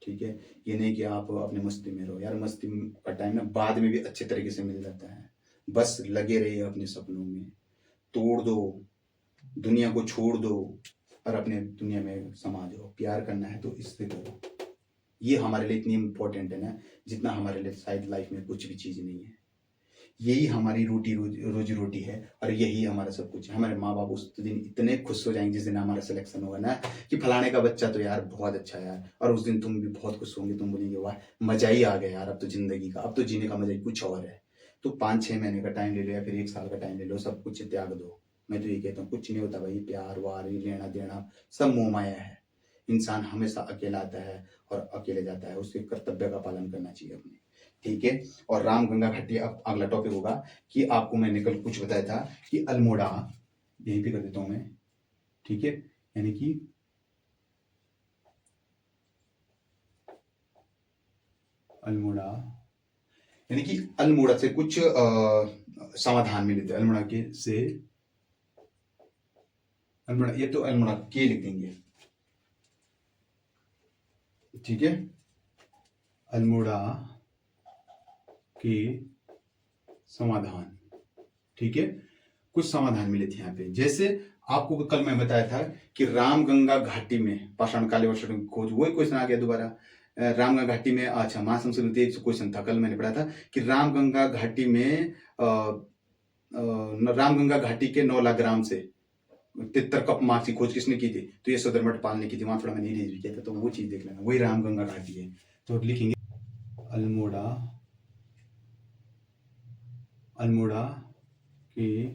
ठीक है। ये नहीं कि आप अपने मस्ती में रहो यार, मस्ती का टाइम ना बाद में भी अच्छे तरीके से मिल जाता है। बस लगे रहिए अपने सपनों में, तोड़ दो, दुनिया को छोड़ दो और अपने दुनिया में समा जाओ। प्यार करना है तो इससे करो, ये हमारे लिए इतनी इम्पोर्टेंट है ना, जितना हमारे लिए शायद लाइफ में कुछ भी चीज़ नहीं है। यही हमारी रोजी रोटी है और यही हमारा सब कुछ है। हमारे माँ बाप उस दिन इतने खुश हो जाएंगे जिस दिन हमारा सिलेक्शन होगा ना, कि फलाने का बच्चा तो यार बहुत अच्छा है यार, और उस दिन तुम भी बहुत खुश होंगे, तुम बोलेंगे वाह मजा ही आ गया यार, अब तो जिंदगी का, अब तो जीने का मजा ही कुछ और है। तो 5-6 महीने का टाइम ले लो या फिर 1 साल का टाइम ले लो, सब कुछ त्याग दो। मैं तो ये कहता हूँ कुछ नहीं होता भाई, प्यार वार ये लेना देना सब मोह माया है। इंसान हमेशा अकेला आता है और अकेले जाता है, उसके कर्तव्य का पालन करना चाहिए अपने, ठीक है। और राम गंगा घाटी अब अगला टॉपिक होगा कि आपको मैंने कल कुछ बताया था कि अल्मोड़ा, यहीं पे कर देता हूं मैं, ठीक है। यानी कि अल्मोड़ा, यानी कि अल्मोड़ा से कुछ समाधान मिले थे, अल्मोड़ा के से, अल्मोड़ा ये तो अल्मोड़ा के लिख देंगे, ठीक है। अल्मोड़ा के समाधान, ठीक है। कुछ समाधान मिले थे यहाँ पे, जैसे आपको कल मैं बताया था कि रामगंगा घाटी में पाषाण काले वर्षण की खोज, वही क्वेश्चन आ गया दोबारा। रामगंगा घाटी में, अच्छा महासमुद्र एक क्वेश्चन था, कल मैंने पढ़ा था कि रामगंगा घाटी में रामगंगा घाटी के 9 लाख ग्राम से 73 कप मार्क्स की खोज किसने की थी, तो ये सदरमठ पाल ने की थी। वहां थोड़ा मैंने इरेज भी किया था, तो वो चीज देख लेना, वही रामगंगा घाटी है। तो लिखेंगे अल्मोड़ा, अल्मोड़ा के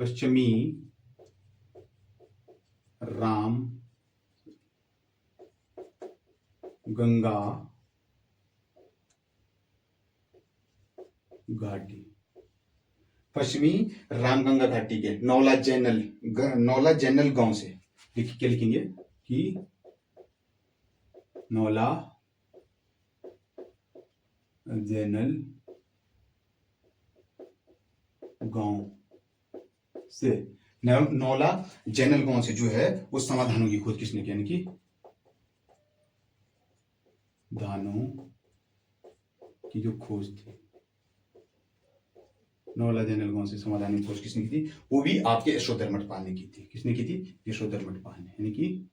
पश्चिमी राम गंगा घाटी, पश्चिमी रामगंगा घाटी के नौला जैनल गांव से, क्या लिखेंगे कि नौला जैनल गांव से, नौला जैनल गांव से जो है वो समाधानों की खोज किसने की, यानी कि धानों की जो खोज थी, नौला जैनल गांव से समाधान की खोज किसने की थी, वो भी आपके यशोधर्मठ पाल ने की थी। किसने की थी, यशोधर्मठ पाल ने, यानी कि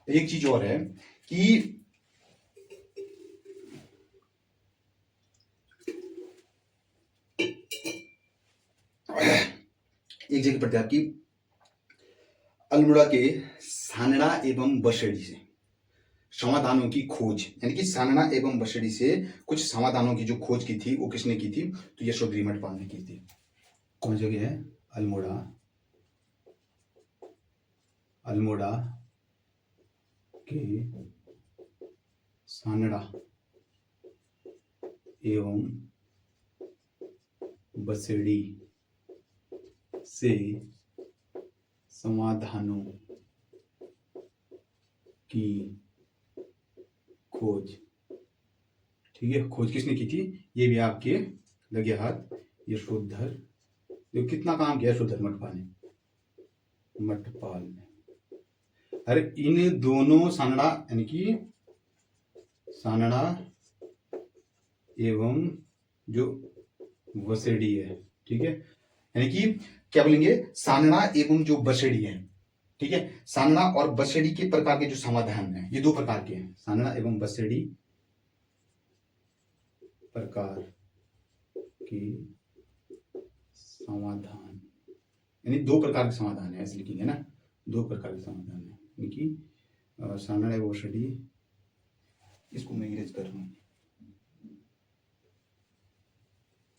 एक चीज और है कि एक जगह पढ़ते आपकी अल्मोड़ा के सानड़ा एवं बसेड़ी से समाधानों की खोज, यानी कि सानड़ा एवं बसेड़ी से कुछ समाधानों की जो खोज की थी वो किसने की थी, तो यशोधर्मठ पाल ने की थी। कौन जगह है, अल्मोड़ा, अल्मोड़ा के सानड़ा एवं बसेड़ी से समाधानों की खोज, ठीक है। खोज किसने की थी, ये भी आपके लगे हाथ यशोधर, जो कितना काम किया यशोधर मठपाल ने। अरे इन दोनों सानड़ा, यानी कि सानड़ा एवं जो वसेड़ी है, ठीक है, यानी कि क्या बोलेंगे, सानड़ा एवं जो बसेड़ी है, ठीक है। सानड़ा और बसेड़ी के प्रकार के जो समाधान है, ये 2 प्रकार के हैं, सानड़ा एवं बसेड़ी प्रकार के समाधान, यानी 2 प्रकार के समाधान है, ऐसे लिखेंगे ना, 2 प्रकार के समाधान है, यानी कि सानड़ा एवं बसेड़ी, इसको मैं इरेज कर रहा हूं,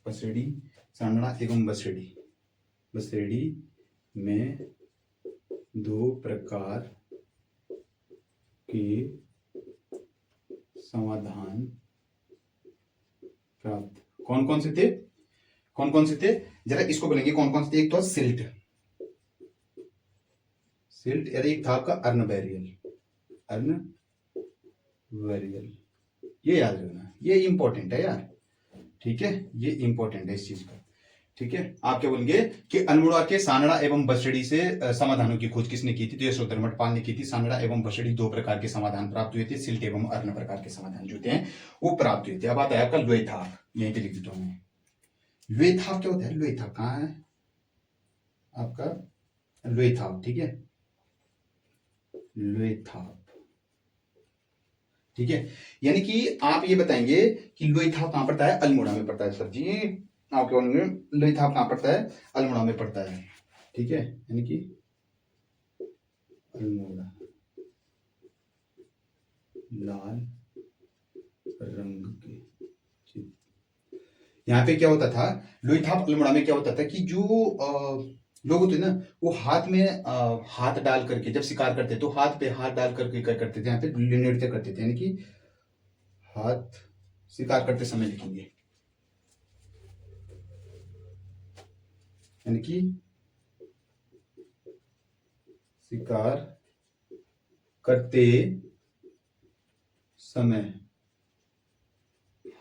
बसेड़ी, सानड़ा एवं बसेड़ी, बसेड़ी में 2 प्रकार के समाधान प्राप्त, कौन कौन से थे, कौन कौन से थे, जरा इसको बोलेंगे कौन कौन से थे। एक तो सिल्ट, सिल्ट, यानी एक था आपका अर्न बैरियल, अर्न बैरियल, ये याद रखना, ये इंपॉर्टेंट है यार, ठीक है, ये इंपॉर्टेंट है इस चीज का, ठीक है। आप क्या बोलेंगे कि अल्मोड़ा के सानड़ा एवं बसड़ी से समाधानों की खोज किसने की थी? तो यशोधर्मठ पाल ने की थी। सानड़ा एवं बसड़ी दो प्रकार के समाधान प्राप्त हुए थे, सिल्ट एवं अर्ण प्रकार के समाधान जो थे वो प्राप्त हुए थे। अब आता है आपका लोएथाप, यहीं पे लिख देता हूं मैं। लोएथाप क्या होता है? लोएथाप कहाँ है आपका? लोएथाप, ठीक है, लोएथाप, ठीक है। यानी कि आप ये बताएंगे कि लोईथाप कहां पड़ता है? अल्मोड़ा में पड़ता है सर जी। आप क्या बोलेंगे? लोईथाप कहां पड़ता है? अल्मोड़ा में पड़ता है, ठीक है, यानी कि अल्मोड़ा, लाल रंग के, यहाँ पे क्या होता था? लोईथाप अल्मोड़ा में क्या होता था कि जो लोग होते ना, वो हाथ में हाथ डाल करके जब शिकार करते तो हाथ पे हाथ डाल करके क्या करते थे? यहाँ पे नृत्य करते थे, यानी कि हाथ शिकार करते समय लिखेंगे, यानी कि शिकार करते समय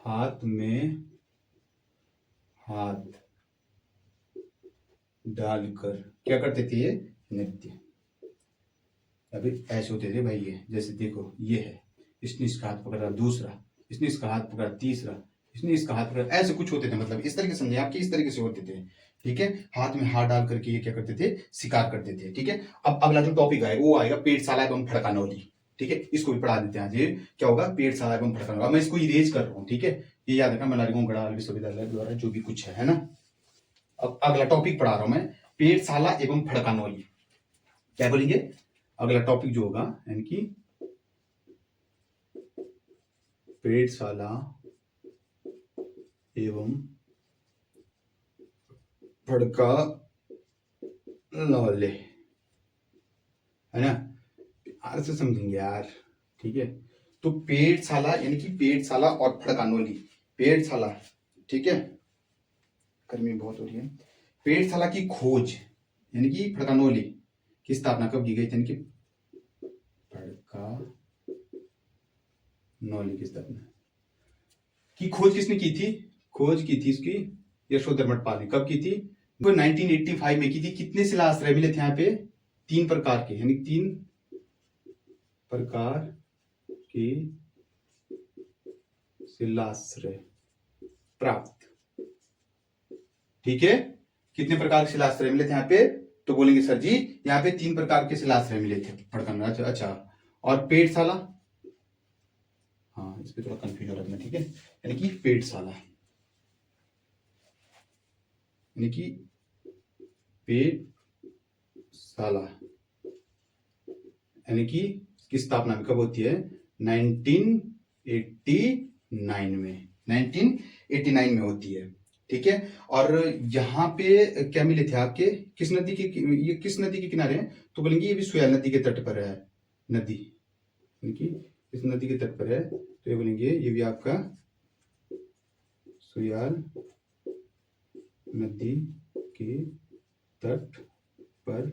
हाथ में हाथ डालकर क्या करते थे? ये नृत्य। अभी ऐसे होते थे भाई, ये जैसे देखो, ये है, इसने इसका हाथ पकड़ा, दूसरा, इसने इसका हाथ पकड़ा, तीसरा, इसने इसका हाथ पकड़ा, ऐसे कुछ होते थे, मतलब इस तरीके समझे आपके, इस तरीके से होते थे, ठीक है। हाथ में हाथ डाल करके ये क्या करते थे? शिकार करते थे, ठीक है। अब अगला जो टॉपिक है वो आएगा पेटशाला एवं फड़कानौली, ठीक है, इसको भी पढ़ा देते हैं आज। ये क्या होगा? पेटशाला एवं फड़कानौली। मैं इसको इरेज कर रहा हूँ, ठीक है, ये याद रखना, मलारी गढ़वाल विश्वविद्यालय द्वारा जो भी कुछ है ना। अब अगला टॉपिक पढ़ा रहा हूं मैं, पेटशाला एवं फड़कानौली। क्या बोलेंगे? अगला टॉपिक जो होगा, यानी कि पेटशाला एवं फड़कानौली, है ना, प्यार से समझेंगे यार, ठीक है। तो पेटशाला यानी कि पेटशाला और फड़कानौली, पेटशाला, ठीक है, गर्मी बहुत हो रही है। पेटशाला की खोज यानी कि फड़कानौली की स्थापना कब की गई थी? यानी कि फड़कानौली की स्थापना की खोज किसने की थी? खोज की थी इसकी यशोधर्मठ पाल ने। कब की थी? वो 1985 में की थी। कितने शिलाश्रय मिले थे यहाँ पे? 3 प्रकार के, यानी 3 प्रकार के शिलाश्रय प्राप्त, ठीक है। कितने प्रकार के शिलाश्रय मिले थे यहाँ पे? तो बोलेंगे सर जी यहाँ पे 3 प्रकार के शिलाश्रय मिले थे फड़कानौली। अच्छा, और पेटशाला, हाँ इस पे थोड़ा कंफ्यूज हो रहा था मैं, ठीक है, यानी कि पेटशाला, यानी कि पेटशाला, यानी कि इसकी स्थापना कब होती है? 1989 में, 1989 में होती है, ठीक है। और यहाँ पे क्या मिले थे आपके? किस नदी के, ये किस नदी के किनारे हैं? तो बोलेंगे ये भी सुयाल नदी के तट पर है नदी, यानी कि इस नदी के तट पर है, तो ये बोलेंगे ये भी आपका सुयाल नदी के तट पर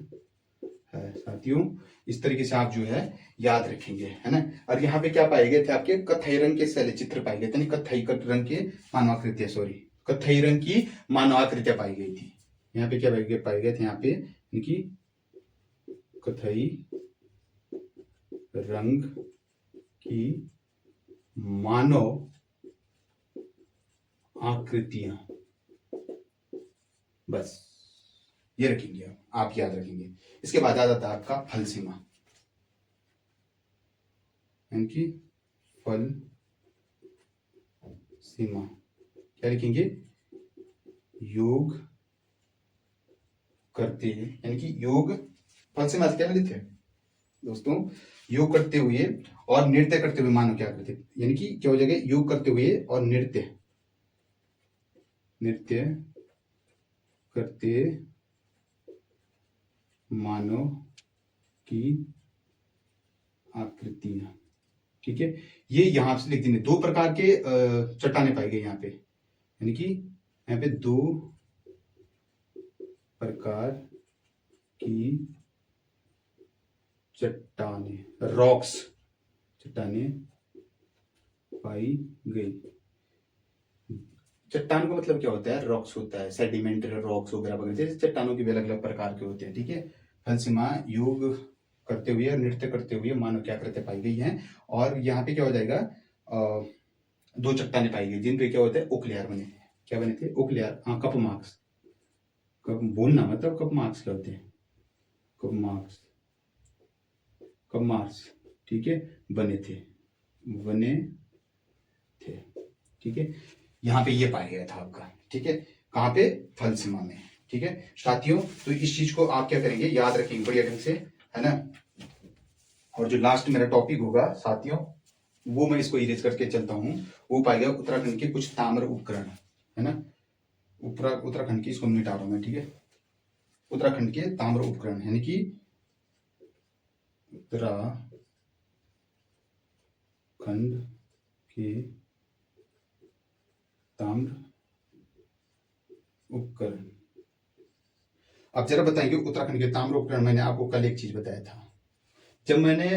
है साथियों। इस तरीके से आप जो है याद रखेंगे, है ना। और यहाँ पे क्या पाए गए थे? आपके कत्थई रंग के शैल चित्र पाए गए थे, कत्थई रंग के मानवाकृतियां, सॉरी, कत्थई रंग की मानवाकृतियां पाई गई थी। यहाँ पे क्या पाए गए थे? यहाँ पे इनकी कत्थई रंग की मानव आकृतियां, बस ये रखेंगे आप याद रखेंगे। इसके बाद आ जाता है आपका फल सीमा, यानी कि फल सीमा क्या लिखेंगे? योग करते, यानी कि योग, फल सीमा क्या लिखे दोस्तों? योग करते हुए और नृत्य करते हुए मानव क्या करते, यानी कि क्या हो जाएगा? योग करते हुए और नृत्य, नृत्य करते मानव की आकृतियां, ठीक है। ये यहां से लिख देंगे। 2 प्रकार के चट्टाने पाए गए यहाँ पे, यानी कि यहाँ पे 2 प्रकार की चट्टाने, रॉक्स, चट्टाने पाई गई। चट्टान का मतलब क्या होता है? रॉक्स होता है, सेडिमेंटरी रॉक्स वगैरह वगैरह, जैसे चट्टानों के भी अलग अलग प्रकार के होते हैं। ठीक है। फलसीमा योग करते हुए, नृत्य करते हुए मानव क्या करते पाई गई हैं। और यहाँ पे क्या हो जाएगा, दो चट्टाने पाई गई जिन पे क्या होता है, ओकलियार बने। क्या बने थे? ओकलियार। हाँ, कप मार्क्स। कप बोलना मतलब कप मार्क्स क्या होते हैं? Cup marks, cup marks. ठीक है, बने थे, बने थे। ठीक है, यहाँ पे ये पाया गया था आपका। ठीक है, कहाँ पे? फलसीमा में। ठीक है साथियों, तो इस चीज को आप क्या करेंगे, याद रखेंगे बढ़िया ढंग से, है ना। और जो लास्ट मेरा टॉपिक होगा साथियों, वो मैं इसको इरेज करके चलता हूँ। वो पाएगा उत्तराखंड के कुछ ताम्र उपकरण, है ना। उत्तराखंड की, इसको मिटा रहा हूं मैं। ठीक है, उत्तराखंड के ताम्र उपकरण, यानी कि उत्तराखंड के ताम्र उपकरण। अब जरा बताएंगे उत्तराखंड के ताम्र उपकरण। मैंने आपको कल एक चीज बताया था, जब मैंने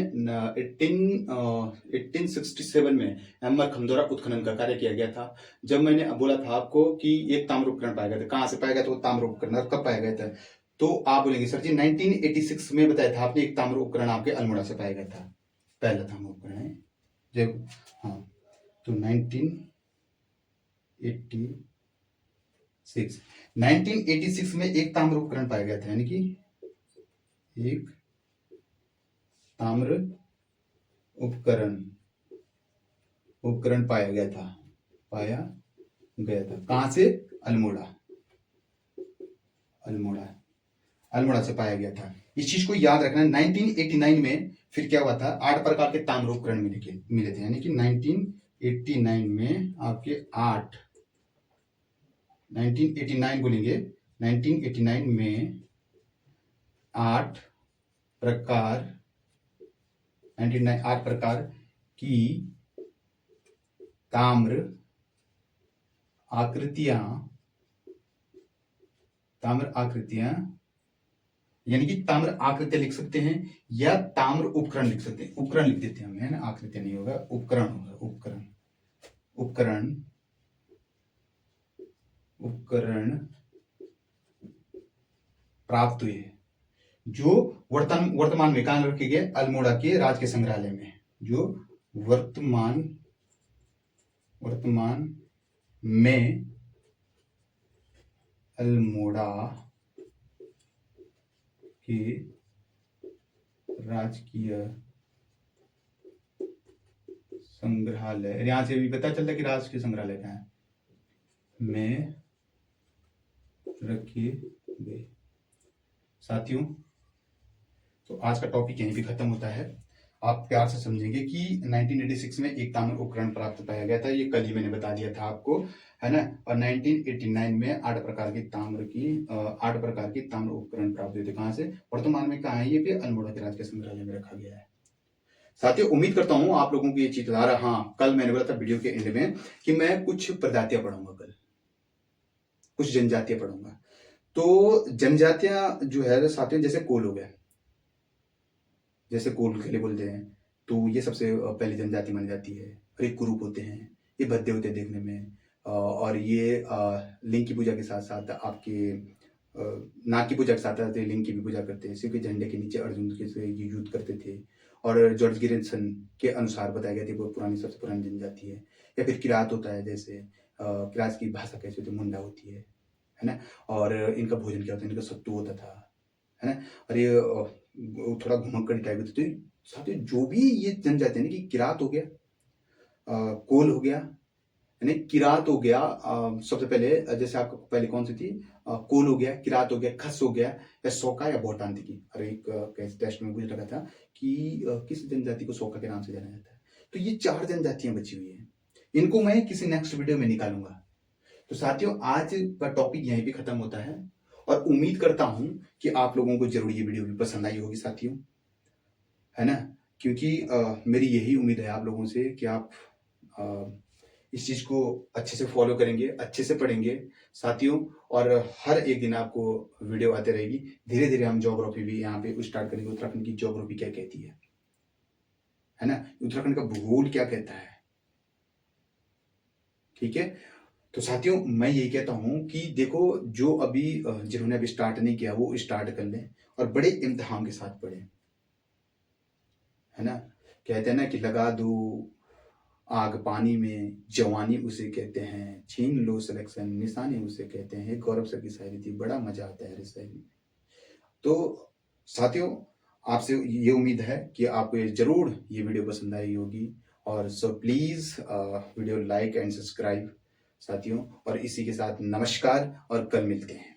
1867 में एम आर खमदोरा उत्खनन का कार्य किया गया था, जब मैंने बोला था आपको कि एक ताम्र उपकरण पाया गया था, कहां से पाया गया था वो ताम्र उपकरण, और कब पाया गया था, तो आप बोलेंगे सर जी 1986 में बताया था आपने, एक ताम्र उपकरण आपके अल्मोड़ा से पाया गया था, पहला ताम्र उपकरण है जब। हाँ, तो 1986 में एक ताम्र उपकरण पाया गया था, यानी कि एक ताम्र उपकरण पाया गया था। कहां से? अल्मोड़ा से पाया गया था। इस चीज को याद रखना। 1989 में फिर क्या हुआ था, 8 प्रकार के ताम्र उपकरण मिले थे, यानी कि 1989 में आपके 1989 बोलेंगे, 1989 में 8 प्रकार 8 प्रकार की ताम्र आकृतियां, यानी कि ताम्र आकृतियां लिख सकते हैं या ताम्र उपकरण लिख सकते हैं। उपकरण लिख देते हैं हम, है ना, आकृतियां नहीं होगा, उपकरण होगा। उपकरण प्राप्त हुए, जो वर्तमान में कहां रखे गए? अल्मोड़ा के राजकीय संग्रहालय में, जो वर्तमान में अल्मोड़ा के राजकीय संग्रहालय, यहां से भी पता चलता है कि राजकीय संग्रहालय कहाँ है, में रखे गए। साथियों, तो आज का टॉपिक यहीं पे खत्म होता है। आप प्यार से समझेंगे कि 1986 में एक ताम्र उपकरण प्राप्त पाया गया था, ये कल ही मैंने बता दिया था आपको, है ना। और 1989 में 8 प्रकार की ताम्र उपकरण प्राप्त हुए थे। कहां से? वर्तमान में कहा है ये पे? अल्मोड़ा के राजकीय संग्रहालय में रखा गया है। साथियों, उम्मीद करता हूं आप लोगों को ये चीज आ रहा। हाँ, कल मैंने बोला था वीडियो के एंड में कि मैं कुछ प्रजातियां पढ़ूंगा, कल कुछ जनजातियां पढ़ूंगा। तो जनजातियां जो है साथियों, जैसे कोल हो गया, जैसे कोल के लिए बोलते हैं, तो ये सबसे पहली जनजाति मानी जाती है। और एक कुरूप होते हैं, ये भद्दे होते हैं देखने में, और ये लिंग की पूजा के साथ साथ आपके नाग की पूजा के साथ साथ लिंग की भी पूजा करते हैं। सिर्फ झंडे के नीचे अर्जुन के से ये युद्ध करते थे। और जॉर्ज गिरिसन के अनुसार बताया गया था वो पुरानी, सबसे पुरानी जनजाति है। या फिर किरात होता है, जैसे किरात की भाषा कैसे होती है, मुंडा होती है ना। और इनका भोजन क्या होता है, इनका सत्तू होता था, है ना। और ये थोड़ा घुमक्कड़ टाइप होते थे। साथियों, जो भी ये जनजाति है ना, कि किरात हो गया, कोल हो गया, यानी किरात हो गया, सबसे पहले जैसे आपको पहले कौन सी थी, कोल हो गया, किरात हो गया, खस हो गया, या सोका या भोटान थी। और एक टेस्ट में मुझे लगा था कि किस जनजाति को सोका के नाम से जाना जाता है। तो ये 4 जनजातियां बची हुई है, इनको मैं किसी नेक्स्ट वीडियो में निकालूंगा। तो साथियों, आज का टॉपिक यहीं पे खत्म होता है, और उम्मीद करता हूं कि आप लोगों को जरूर ये वीडियो भी पसंद आई होगी साथियों, है ना। क्योंकि मेरी यही उम्मीद है आप लोगों से कि आप इस चीज़ को अच्छे से फॉलो करेंगे, अच्छे से पढ़ेंगे साथियों, और हर एक दिन आपको वीडियो आते रहेगी। धीरे-धीरे हम ज्योग्राफी भी यहाँ पे स्टार्ट करेंगे, उत्तराखंड की ज्योग्राफी क्या कहती है ना? उत्तराखंड का भूगोल क्या कहता है, ठीक है? तो साथियों मैं यही कहता हूँ कि देखो जो अभी जिन्होंने अभी स्टार्ट नहीं किया वो स्टार्ट कर लें और बड़े इम्तिहान के साथ पढ़ें, है ना? कहते हैं ना कि लगा दो आग पानी में, जवानी उसे कहते हैं, छीन लो सिलेक्शन निशानी उसे कहते हैं। गौरव सर की शायरी थी, बड़ा मजा आता है शायरी में। तो साथियों आपसे ये उम्मीद है कि आपको ये जरूर ये वीडियो पसंद आई होगी, और so please video like and subscribe साथियों, और इसी के साथ नमस्कार और कल मिलते हैं।